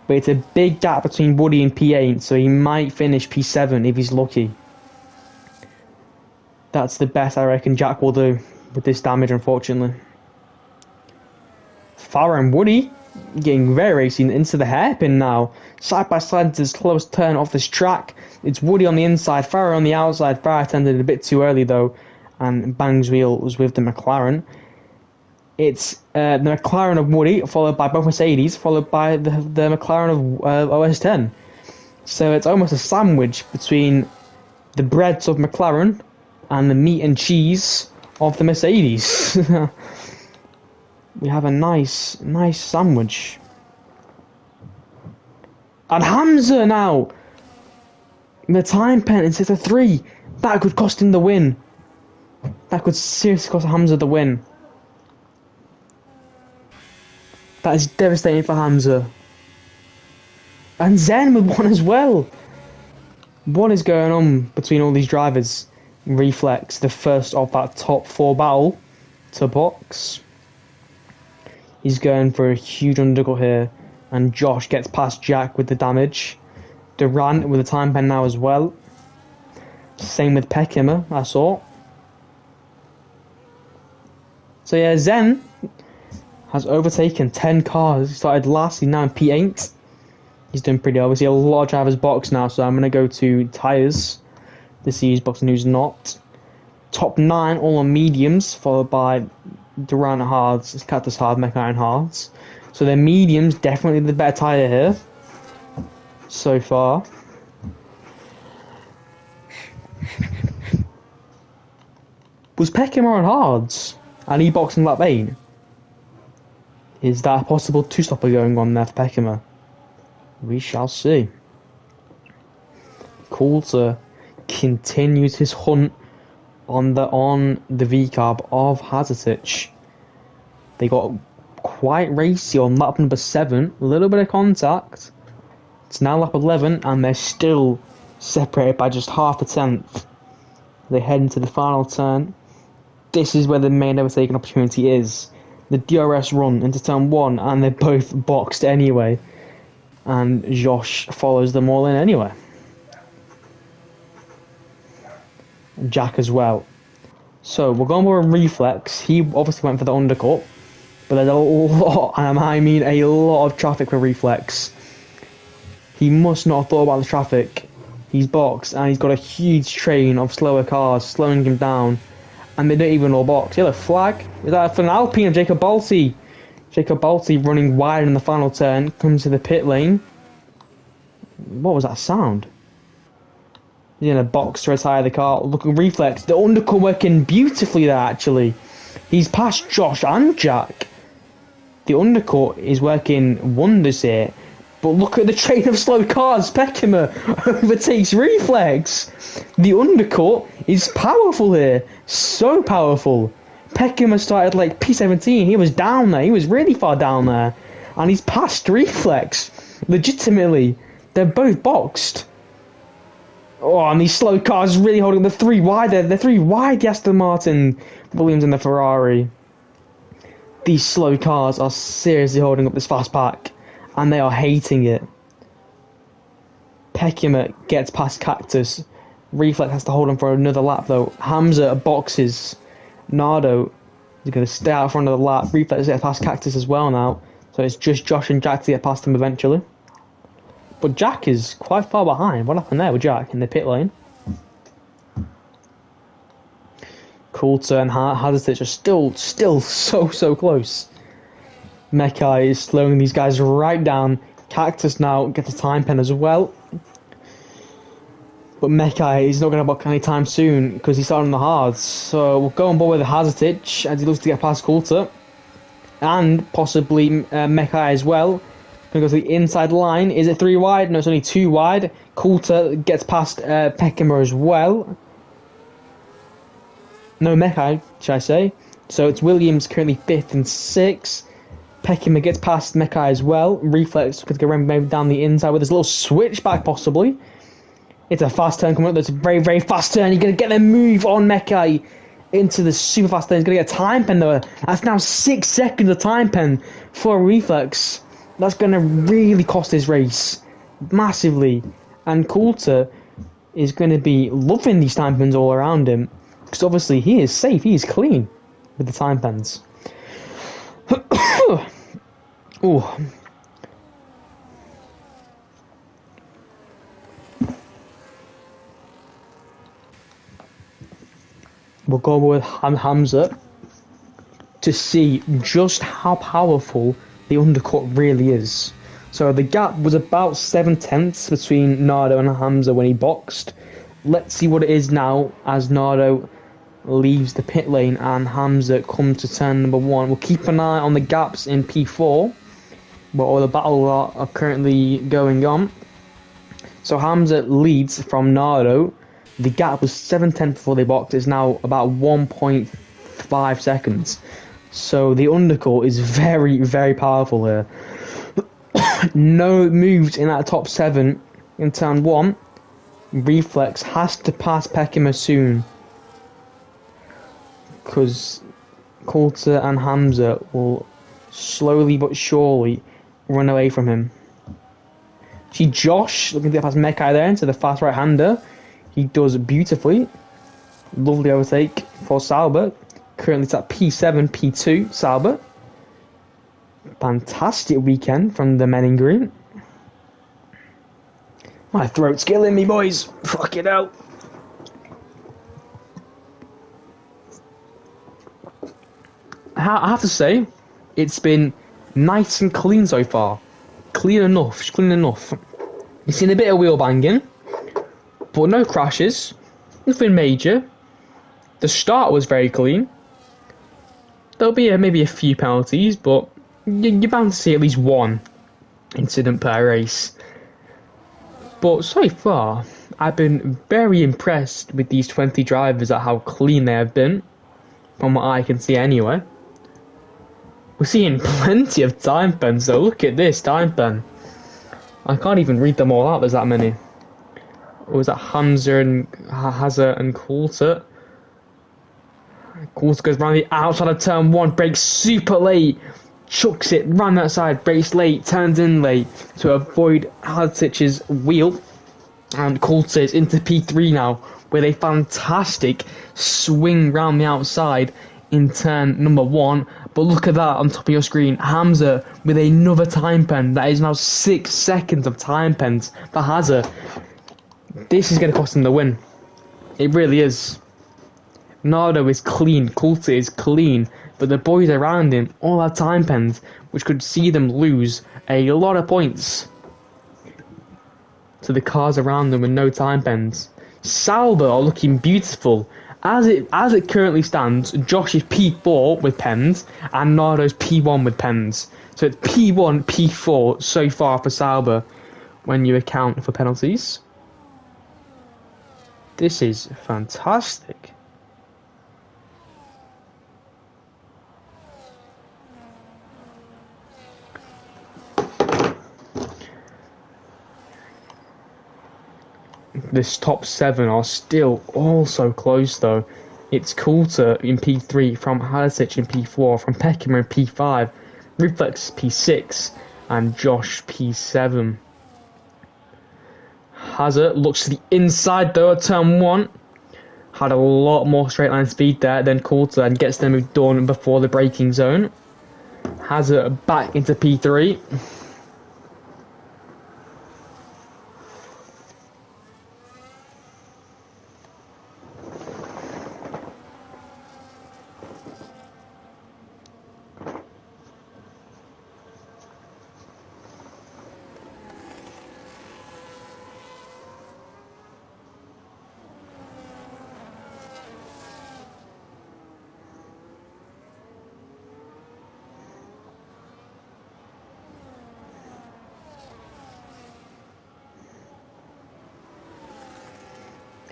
But it's a big gap between Woody and P8, so he might finish P7 if he's lucky. That's the best I reckon Jack will do with this damage, unfortunately. Farah and Woody getting very racing into the hairpin now. Side by side into this close turn off this track. It's Woody on the inside, Farah on the outside. Farah tended a bit too early though, and Bang's wheel was with the McLaren. It's the McLaren of Woody, followed by both Mercedes, followed by the McLaren of OS10. So it's almost a sandwich between the breads of McLaren and the meat and cheese of the Mercedes. We have a nice sandwich. And Hamza now! The time pen in sector 3. That could cost him the win. That could seriously cost Hamza the win. That is devastating for Hamza. And Zen with one as well. What is going on between all these drivers? Reflex, the first of that top 4 battle to box. He's going for a huge undercut here, and Josh gets past Jack with the damage. Durant with the time pen now as well. Same with Peckham, I saw. So yeah, Zen has overtaken 10 cars. He started last, he's now in P8. He's doing pretty well. We see a lot of drivers box now, so I'm going to go to tyres to see who's boxing and who's not. Top 9 all on mediums, followed by Durant hards, Cactus hard, McLaren hards. So the mediums definitely the better tyre here so far. Was Peckham on hards and he boxing lap 8? Is that a possible two-stopper going on there for Peckham? We shall see. Coulter continues his hunt on the V-carb of Hazarditch. They got quite racy on lap number 7. A little bit of contact. It's now lap 11 and they're still separated by just half a tenth. They head into the final turn. This is where the main overtaking opportunity is. The DRS run into turn 1 and they're both boxed anyway. And Josh follows them all in anyway. Jack as well. So we're going for a reflex. He obviously went for the undercut, but there's a lot, and I mean a lot of traffic for reflex. He must not have thought about the traffic. He's boxed and he's got a huge train of slower cars slowing him down, and they don't even all box. Yellow flag. Is that for an Alpine of Jacob Balti? Jacob Balti running wide in the final turn, comes to the pit lane. What was that sound? He's in a box to retire the car. Look at reflex. The undercut working beautifully there, actually. He's past Josh and Jack. The undercut is working wonders here. But look at the train of slow cars. Peckham overtakes reflex. The undercut is powerful here. So powerful. Peckham started like P17. He was down there. He was really far down there. And he's past reflex. Legitimately. They're both boxed. Oh, and these slow cars really holding the 3 wide there. They're 3 wide, the Aston Martin, Williams and the Ferrari. These slow cars are seriously holding up this fast pack. And they are hating it. Peckham gets past Cactus. Reflex has to hold him for another lap though. Hamza boxes. Nardo is going to stay out front of the lap. Reflex gets past Cactus as well now. So it's just Josh and Jack to get past him eventually. But Jack is quite far behind. What happened there with Jack in the pit lane? Coulter and Hazarditch are still so close. Mekai is slowing these guys right down. Cactus now gets a time pen as well. But Mekai is not going to box anytime soon because he's starting on the hards. So we'll go on board with Hazarditch as he looks to get past Coulter. And possibly Mekai as well. Going to go to the inside line. Is it 3 wide? No, it's only 2 wide. Coulter gets past Peckham as well. No Mekai, should I say. So it's Williams currently 5th and 6th. Peckham gets past Mekai as well. Reflex could go maybe down the inside with his little switchback possibly. It's a fast turn coming up. That's a very, very fast turn. You're going to get a move on Mekai into the super fast turn. He's going to get a time pen though. That's now 6 seconds of time pen for a Reflex. That's going to really cost his race massively. And Coulter is going to be loving these time pens all around him. Because obviously he is safe. He is clean with the time pens. Ooh. We'll go with Hamza to see just how powerful the undercut really is. So the gap was about 7/10 between Nardo and Hamza when he boxed. Let's see what it is now as Nardo leaves the pit lane and Hamza comes to turn number 1. We'll keep an eye on the gaps in P4, where all the battles are currently going on. So Hamza leads from Nardo. The gap was 7/10 before they boxed. It's now about 1.5 seconds. So the undercut is very, very powerful here. No moves in that top 7 in turn 1. Reflex has to pass Peckham soon, because Coulter and Hamza will slowly but surely run away from him. See Josh looking to get past Mekai there into the fast right-hander. He does beautifully. Lovely overtake for Sauber. Currently it's at P7, P2, Sauber. Fantastic weekend from the men in green. My throat's killing me, boys. Fuck it out. I have to say, it's been nice and clean so far. Clean enough. You've seen a bit of wheel banging, but no crashes. Nothing major. The start was very clean. There'll be maybe a few penalties, but you're bound to see at least one incident per race. But so far, I've been very impressed with these 20 drivers at how clean they have been, from what I can see anyway. We're seeing plenty of time pens, so look at this time pen. I can't even read them all out, there's that many. Or was that Hamza and Hazard and Coulter? Coulter goes round the outside of turn 1, brakes super late, chucks it round that side, brakes late, turns in late to avoid Hadsich's wheel. And Coulter is into P3 now with a fantastic swing round the outside in turn number 1. But look at that on top of your screen. Hamza with another time pen. That is now 6 seconds of time pens for Hazard. This is going to cost him the win. It really is. Nardo is clean, Coulter is clean, but the boys around him all have time pens, which could see them lose a lot of points to the cars around them with no time pens. Sauber are looking beautiful. As it currently stands, Josh is P4 with pens, and Nardo's P1 with pens. So it's P1, P4 so far for Sauber when you account for penalties. This is fantastic. This top 7 are still all so close though. It's Coulter in P3, from Hadsic in P4, from Peckham in P5, Reflex P6, and Josh P7. Hazard looks to the inside though at turn 1. Had a lot more straight line speed there than Coulter and gets them done before the braking zone. Hazard back into P3.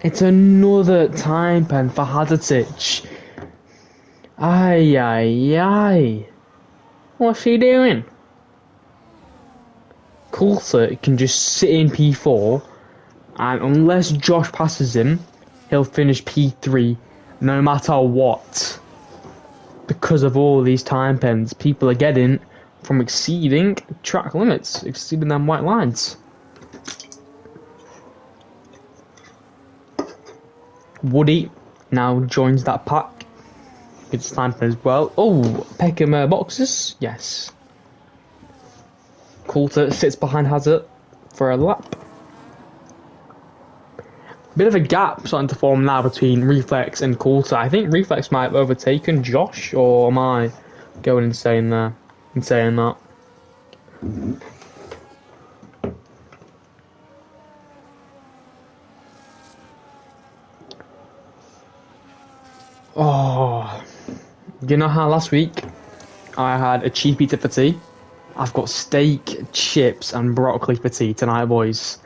It's another time pen for Hadsic. Ay, ay, ay. What's he doing? Coulter can just sit in P4, and unless Josh passes him, he'll finish P3 no matter what. Because of all these time pens people are getting from exceeding track limits, exceeding them white lines. Woody now joins that pack. It's time pen as well. Oh, Peckham boxes? Yes. Coulter sits behind Hazard for a lap. Bit of a gap starting to form now between Reflex and Coulter. I think Reflex might have overtaken Josh, or am I going insane there in saying that? Oh, you know how last week I had a cheap pizza for tea? I've got steak, chips, and broccoli for tea tonight, boys.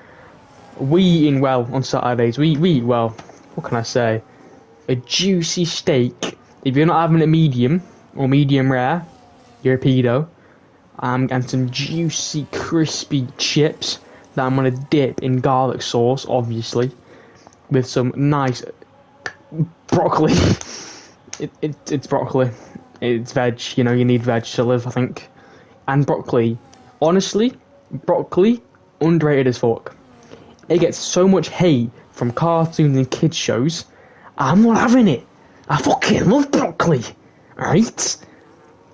We eating well on Saturdays. We eat well. What can I say? A juicy steak. If you're not having it medium or medium rare, you're a pedo. And some juicy, crispy chips that I'm gonna dip in garlic sauce, obviously, with some nice broccoli. It's broccoli. It's veg. You know, you need veg to live, I think. And broccoli, honestly, broccoli underrated as fuck. It gets so much hate from cartoons and kids shows. I'm not having it. I fucking love broccoli. Alright?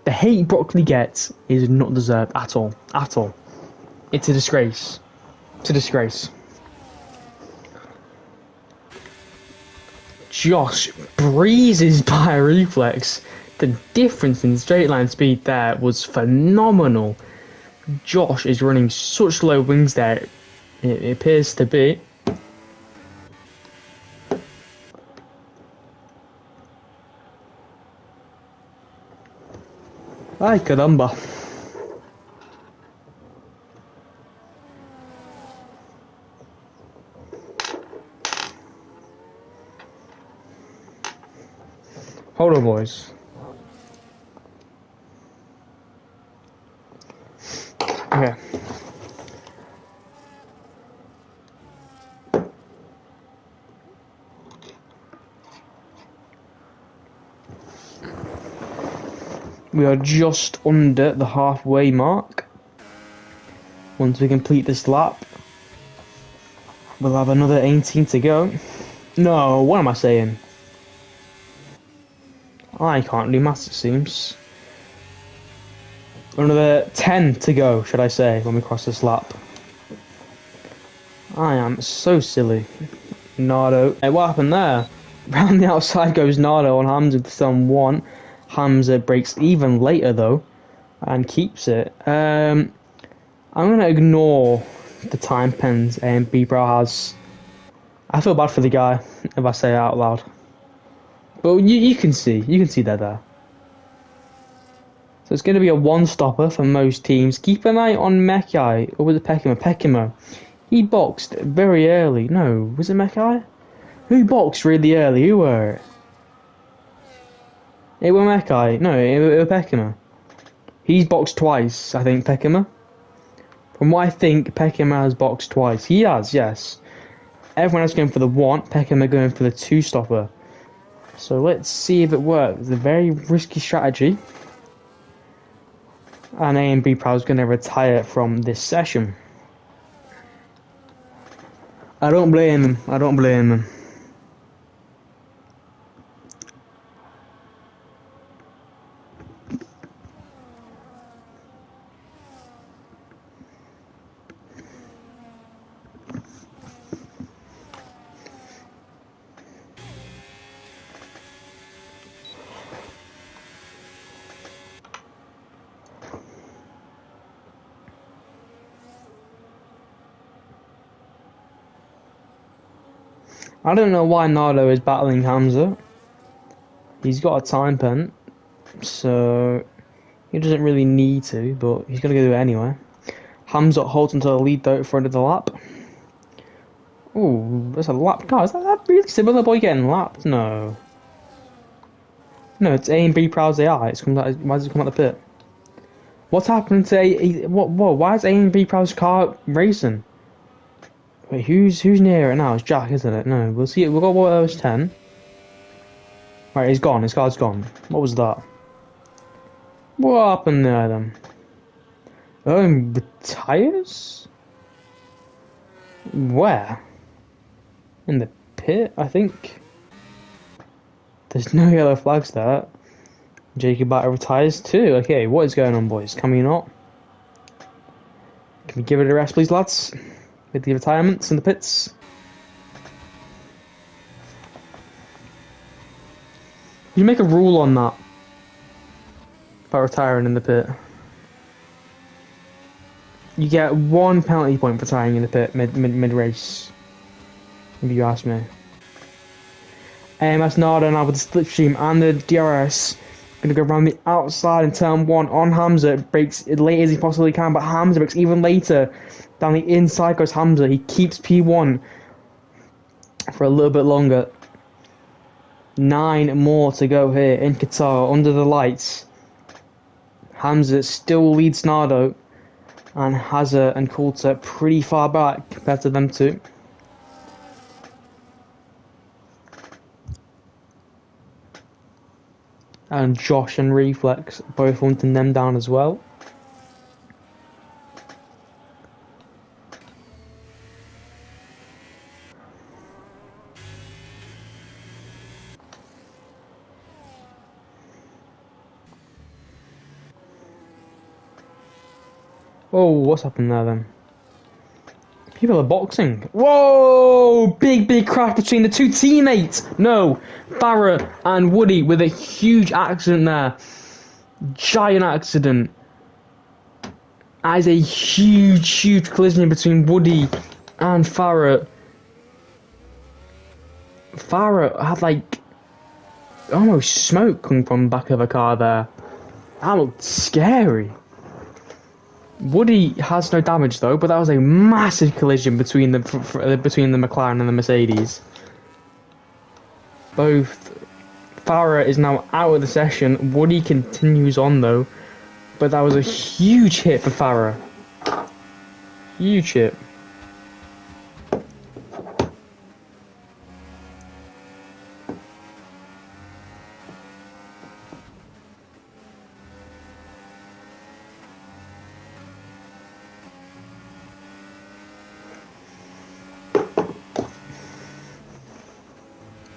The hate broccoli gets is not deserved at all. At all. It's a disgrace. It's a disgrace. Josh breezes by Reflex. The difference in straight line speed there was phenomenal. Josh is running such low wings there. It appears to be. Ay, caramba. Hold on, boys. Okay. We are just under the halfway mark. Once we complete this lap, we'll have another 18 to go. No, what am I saying? I can't do maths, it seems. Another 10 to go, should I say, when we cross this lap. I am so silly. Nardo. Hey, what happened there? Round the outside goes Nardo on Hamza with some 1. Hamza breaks even later though, and keeps it. I'm gonna ignore the time pens B Pro has. I feel bad for the guy if I say it out loud. But you can see they're there. So it's going to be a one-stopper for most teams. Keep an eye on Mekai, or was it Peckham? Peckham. He boxed very early. No, was it Mekai? Who boxed really early? Who were it? It was Mekai. No, it was Peckham. He's boxed twice, I think, Peckham. From what I think, Peckham has boxed twice. He has, yes. Everyone else going for the 1, Peckham are going for the 2-stopper. So let's see if it works. It's a very risky strategy. And A&B Pro is going to retire from this session. I don't blame him. I don't blame him. I don't know why Nardo is battling Hamza. He's got a time pen, so he doesn't really need to, but he's going to do it anyway. Hamza holds onto the lead though for another lap. Ooh, that's a lap car. Is that really similar boy getting lapped? No. No, it's A and B Prowse AI. It's come out, why does it come out the pit? What's happening to A? What? Why is A and B Prowse car racing? Wait, who's near it now? It's Jack, isn't it? No, we'll see. We've got what was 10. Right, he's gone. His car's gone. What was that? What happened there then? The tires? Where? In the pit, I think. There's no yellow flags there. Jacob Batter retires too. Okay, what is going on, boys? Can we not? Can we give it a rest, please, lads? With the retirements in the pits. You make a rule on that. About retiring in the pit. You get 1 penalty point for retiring in the pit mid race. If you ask me. AMS Nada now with the slipstream and the DRS. Gonna go around the outside in turn 1 on Hamza. It breaks as late as he possibly can, but Hamza breaks even later. Down the inside goes Hamza. He keeps P1 for a little bit longer. 9 more to go here in Qatar under the lights. Hamza still leads Nardo, and Hazard and Coulter pretty far back compared to them two. And Josh and Reflex both hunting them down as well. Oh, what's happened there then? People are boxing. Whoa! Big crash between the two teammates. No, Farah and Woody with a huge accident there. Giant accident. That is a huge collision between Woody and Farah. Farah had like almost smoke coming from the back of a car there. That looked scary. Woody has no damage though, but that was a massive collision between the McLaren and the Mercedes. Both Farah is now out of the session. Woody continues on though, but that was a huge hit for Farah. Huge hit.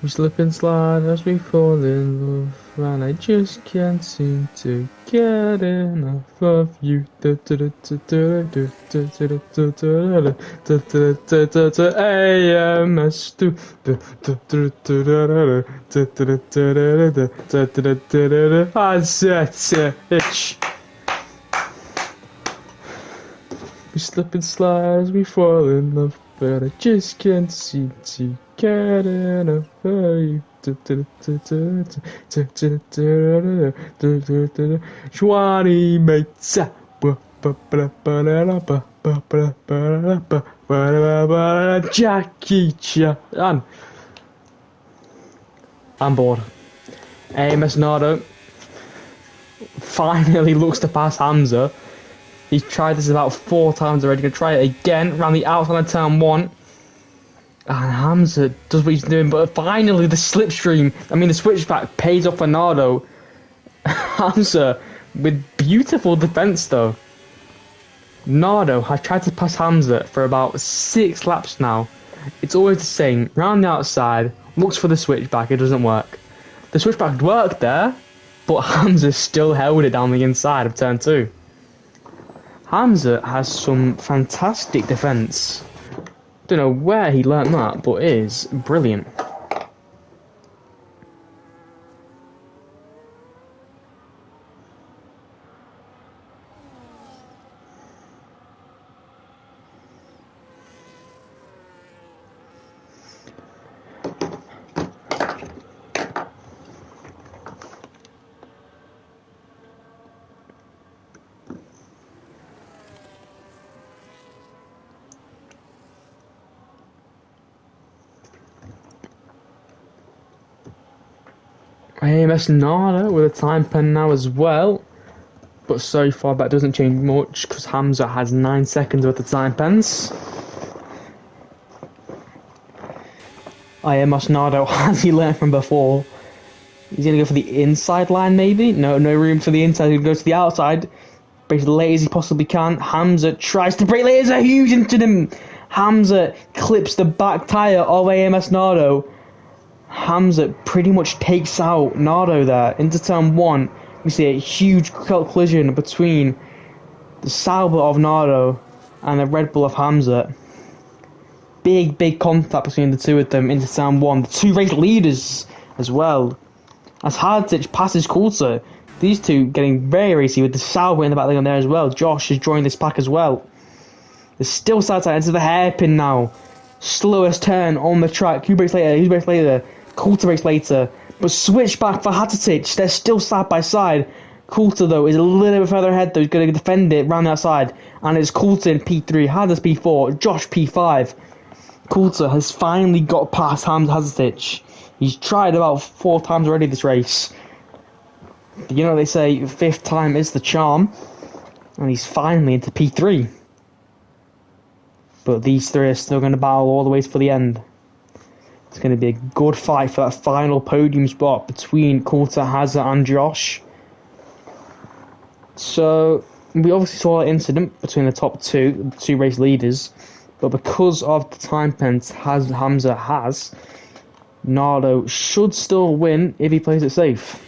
We slip and slide as we fall in love, and I just can't seem to get enough of you. AMS itch. We slip and slide as we fall in love, but I just can't seem to get enough of you. Shwani mates. Jackie Chan. I'm bored. AMS Nardo finally looks to pass Hamza. He's tried this about 4 times already. Gonna try it again around the outside of turn 1. And Hamza does what he's doing, but finally the slipstream, the switchback pays off for Nardo. Hamza with beautiful defense though. Nardo has tried to pass Hamza for about 6 laps now. It's always the same. Round the outside, looks for the switchback, it doesn't work. The switchback worked there, but Hamza still held it down the inside of turn 2. Hamza has some fantastic defense. Don't know where he learnt that, but it is brilliant. AMS Nada with a time pen now as well. But so far that doesn't change much because Hamza has 9 seconds worth of time pens. AMS Nada, has he learned from before? He's going to go for the inside line maybe? No room for the inside. He's going to go to the outside. Breaks as late as he possibly can. Hamza tries to break late as a huge into them. Hamza clips the back tyre of AMS Nardo. Hamza pretty much takes out Nardo there. Into turn 1, we see a huge collision between the Sauber of Nardo and the Red Bull of Hamza. Big contact between the two of them into turn 1. The two race leaders as well. As Hardic passes Coulter, these two getting very racy with the Sauber in the back on there as well. Josh has joined this pack as well. There's still side into the hairpin now. Slowest turn on the track. Who breaks later? Who breaks later? Coulter breaks later. But switch back for Hatic. They're still side by side. Coulter though is a little bit further ahead though. He's going to defend it round the outside. And it's Coulter in P3. Hadas P4. Josh P5. Coulter has finally got past Hamza Hatic. He's tried about 4 times already this race. You know they say 5th time is the charm. And he's finally into P3. But these three are still going to battle all the way for the end. It's going to be a good fight for that final podium spot between Coulter, Hazard and Josh. So, we obviously saw an incident between the top two, the two race leaders. But because of the time pens Hamza has, Nardo should still win if he plays it safe.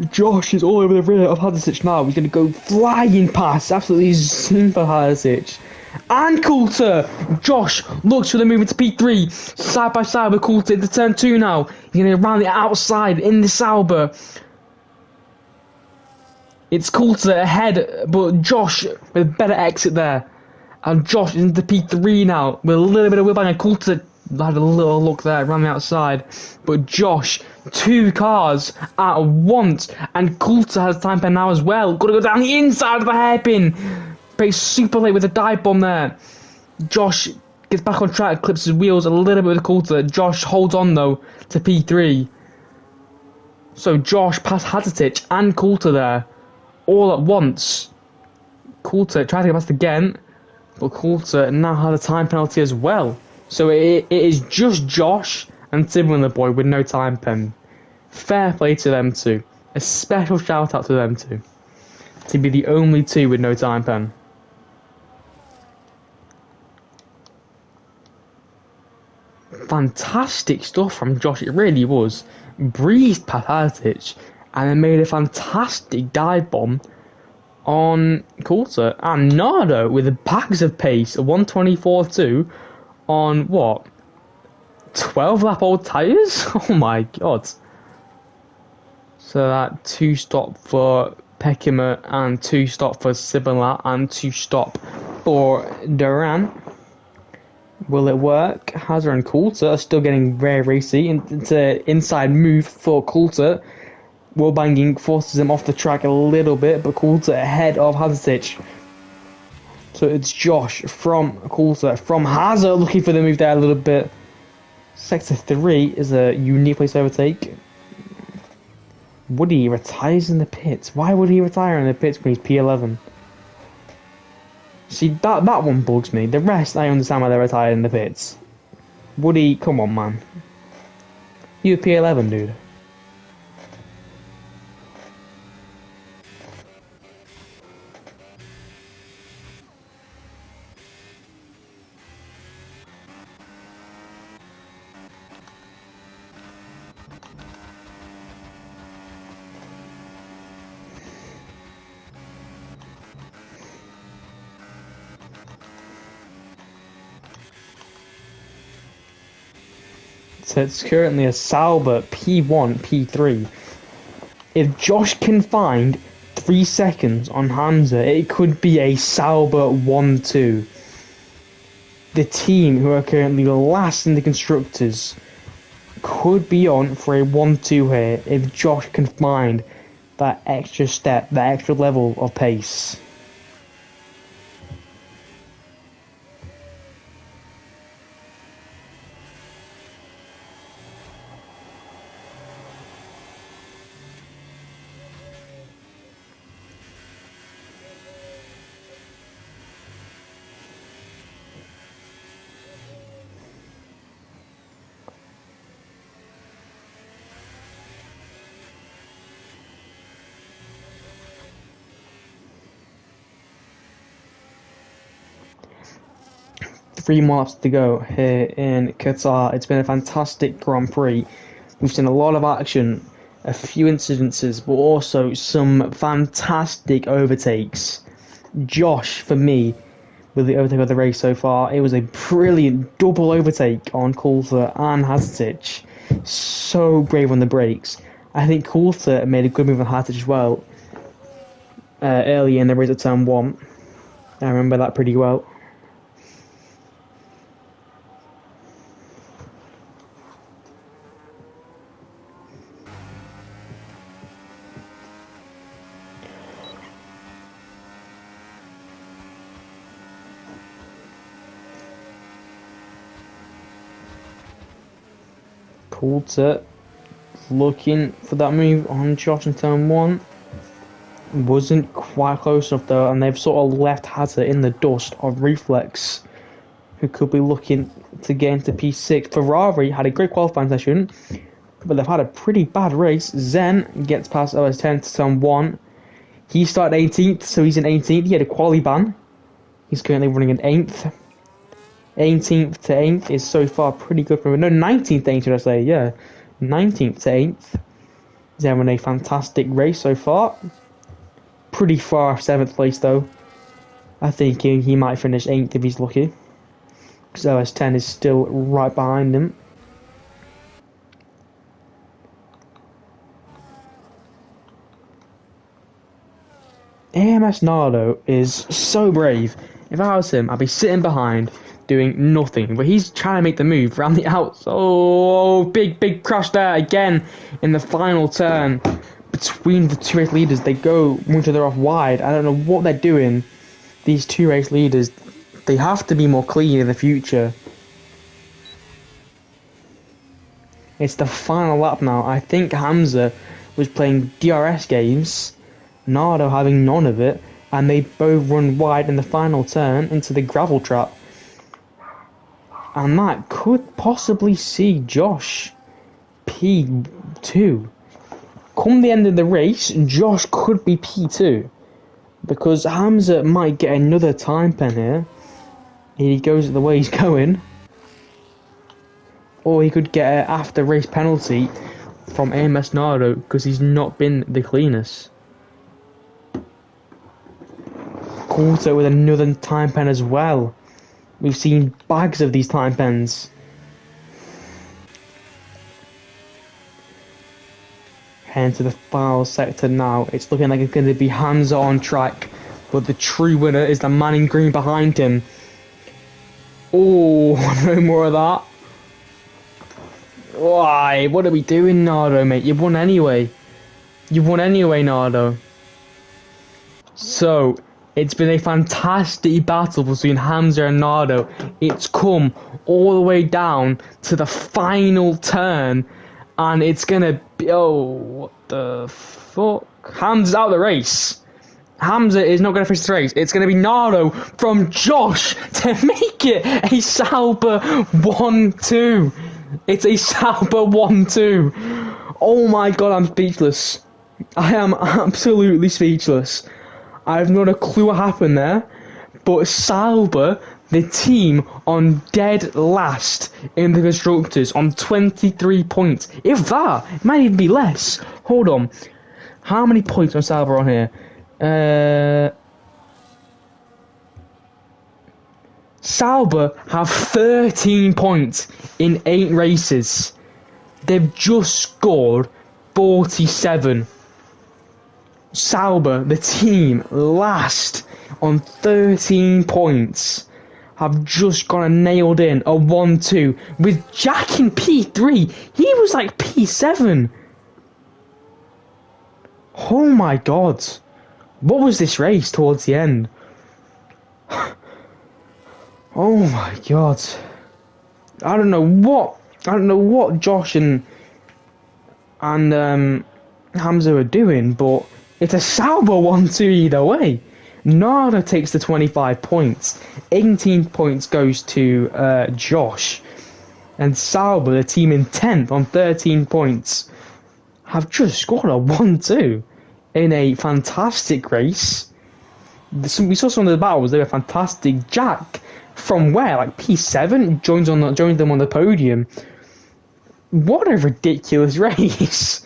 Josh is all over the rear of Hadisic now. He's going to go flying past. Absolutely zoom for Hadisic. And Coulter! Josh looks for the move into P3. Side by side with Coulter into turn 2 now. He's going to round the outside in the Sauber. It's Coulter ahead, but Josh with a better exit there. And Josh is into P3 now with a little bit of wheel bang. And Coulter had a little look there around the outside. But Josh, 2 cars at once. And Coulter has time pen now as well. Got to go down the inside of the hairpin. But he's super late with a dive bomb there. Josh gets back on track, clips his wheels a little bit with Coulter. Josh holds on though to P3. So Josh passed Hadisic and Coulter there all at once. Coulter tried to get past again, but Coulter now had a time penalty as well. So it is just Josh and Tim the boy with no time pen. Fair play to them two. A special shout out to them two. To be the only two with no time pen. Fantastic stuff from Josh, it really was. Breezed past Hadisic and then made a fantastic dive bomb on Coulter. And Nardo with the bags of pace, a 124.2 on what? 12 lap old tyres? Oh my god. So that 2 stop for Peckham and 2 stop for Sibala and 2 stop for Duran. Will it work? Hazard and Coulter are still getting very racy. Into inside move for Coulter. Wheel banging forces him off the track a little bit, but Coulter ahead of Hadisic. So it's Josh from Coulter, from Hazard looking for the move there a little bit. Sector 3 is a unique place to overtake. Woody retires in the pits. Why would he retire in the pits when he's P11? See, that one bugs me. The rest, I understand why they're retired in the pits. Woody, come on, man. You're P11, dude. So it's currently a Sauber P1, P3. If Josh can find 3 seconds on Hamza, it could be a Sauber 1-2. The team, who are currently last in the Constructors, could be on for a 1-2 here if Josh can find that extra step, that extra level of pace. 3 more laps to go here in Qatar. It's been a fantastic Grand Prix. We've seen a lot of action, a few incidences, but also some fantastic overtakes. Josh, for me, with the overtake of the race so far, it was a brilliant double overtake on Coulthard and Hazard. So brave on the brakes. I think Coulthard made a good move on Hazard as well early in the race at turn 1. I remember that pretty well. Coulthard looking for that move on Josh in turn 1. Wasn't quite close enough though, and they've sort of left Hazard in the dust of Reflex, who could be looking to get into P6. Ferrari had a great qualifying session, but they've had a pretty bad race. Zen gets past OS10 to turn 1. He started 18th, so he's in 18th. He had a quali ban. He's currently running in 8th. 18th to 8th is so far pretty good for him. No, 19th to 8th, should I say, yeah. 19th to 8th. He's having a fantastic race so far. Pretty far 7th place though. I think he might finish 8th if he's lucky, because OS10 is still right behind him. AMS Nardo is so brave. If I was him, I'd be sitting behind doing nothing, but he's trying to make the move around the outs. Oh, big crash there again in the final turn between the two race leaders. They go each other off wide. I don't know what they're doing. These two race leaders, they have to be more clean in the future. It's the final lap now. I think Hamza was playing DRS games, Nardo having none of it, and they both run wide in the final turn into the gravel trap. And that could possibly see Josh P2. Come the end of the race, Josh could be P2, because Hamza might get another time pen here. He goes the way he's going. Or he could get an after race penalty from AMS Nardo because he's not been the cleanest. Coulthard with another time pen as well. We've seen bags of these time pens. Heading to the final sector now. It's looking like it's going to be Hamza on track, but the true winner is the man in green behind him. Oh, no more of that. Why? What are we doing, Nardo, mate? You won anyway. You won anyway, Nardo. So, it's been a fantastic battle between Hamza and Nardo. It's come all the way down to the final turn, and it's gonna be... Oh, what the fuck? Hamza's out of the race. Hamza is not going to finish the race. It's going to be Nardo from Josh to make it a Sauber 1-2. It's a Sauber 1-2. Oh my god, I'm speechless. I am absolutely speechless. I have not a clue what happened there, but Sauber, the team on dead last in the Constructors on 23 points. If that, it might even be less. Hold on. How many points on Sauber on here? Sauber have 13 points in 8 races. They've just scored 47. Sauber, the team, last on 13 points, have just gone and nailed in a 1-2 with Jack in P3. He was like P7. Oh my god. What was this race towards the end? Oh my god. I don't know what Josh and Hamza are doing, but it's a Sauber 1-2 either way. Nardo takes the 25 points. 18 points goes to Josh. And Sauber, the team in 10th on 13 points, have just scored a 1-2 in a fantastic race. We saw some of the battles, they were fantastic. Jack from where? Like P7 joins them on the podium. What a ridiculous race!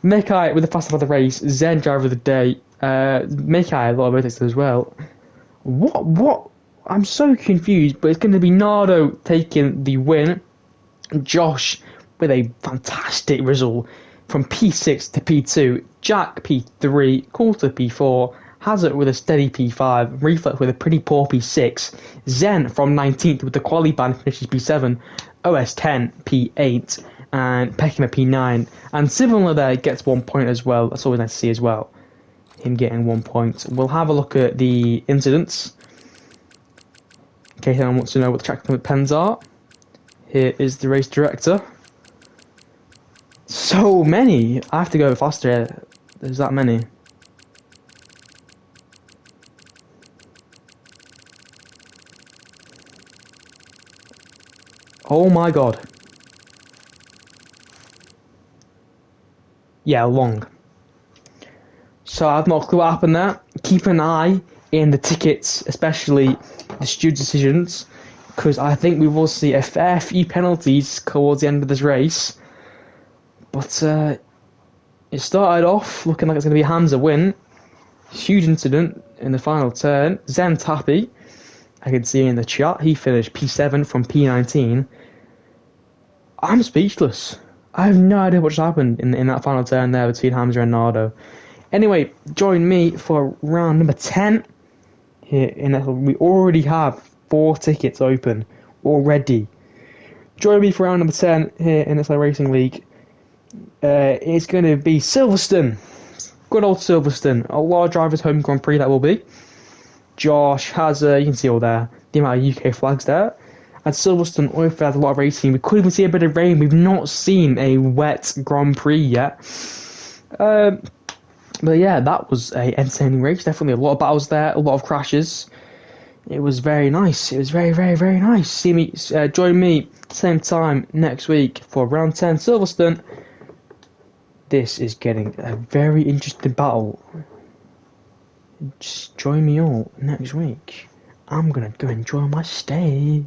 Mekai with the fastest of the race, Zen driver of the day, Mekai a lot of motives as well. What? I'm so confused, but it's going to be Nardo taking the win. Josh with a fantastic result from P6 to P2, Jack P3, Coulter P4, Hazard with a steady P5, Reflex with a pretty poor P6, Zen from 19th with the quali ban finishes P7, OS10 P8, and Peckham at P9. And similar there gets 1 point as well. That's always nice to see as well, him getting 1 point. We'll have a look at the incidents in case anyone wants to know what the track limit pens are. Here is the race director. So many! I have to go faster here. There's that many. Oh my god. Yeah, long. So I've not a clue what happened there. Keep an eye in the tickets, especially the steward decisions, because I think we will see a fair few penalties towards the end of this race. But it started off looking like it's going to be a Hamza win. Huge incident in the final turn. Zen Tappy, I can see in the chat, he finished P7 from P19. I'm speechless. I have no idea what just happened in that final turn there between Hamza and Nardo. Anyway, join me for round number 10 here in we already have 4 tickets open already. Join me for round number 10 here in SI Racing League. It's going to be Silverstone. Good old Silverstone. A lot of drivers home Grand Prix that will be. Josh has, you can see all there, the amount of UK flags there. At Silverstone, we've had a lot of racing. We could even see a bit of rain. We've not seen a wet Grand Prix yet. But yeah, that was an entertaining race. Definitely a lot of battles there, a lot of crashes. It was very nice. It was very, very, very nice. Join me same time next week for round 10 Silverstone. This is getting a very interesting battle. Just join me all next week. I'm gonna go enjoy my steak.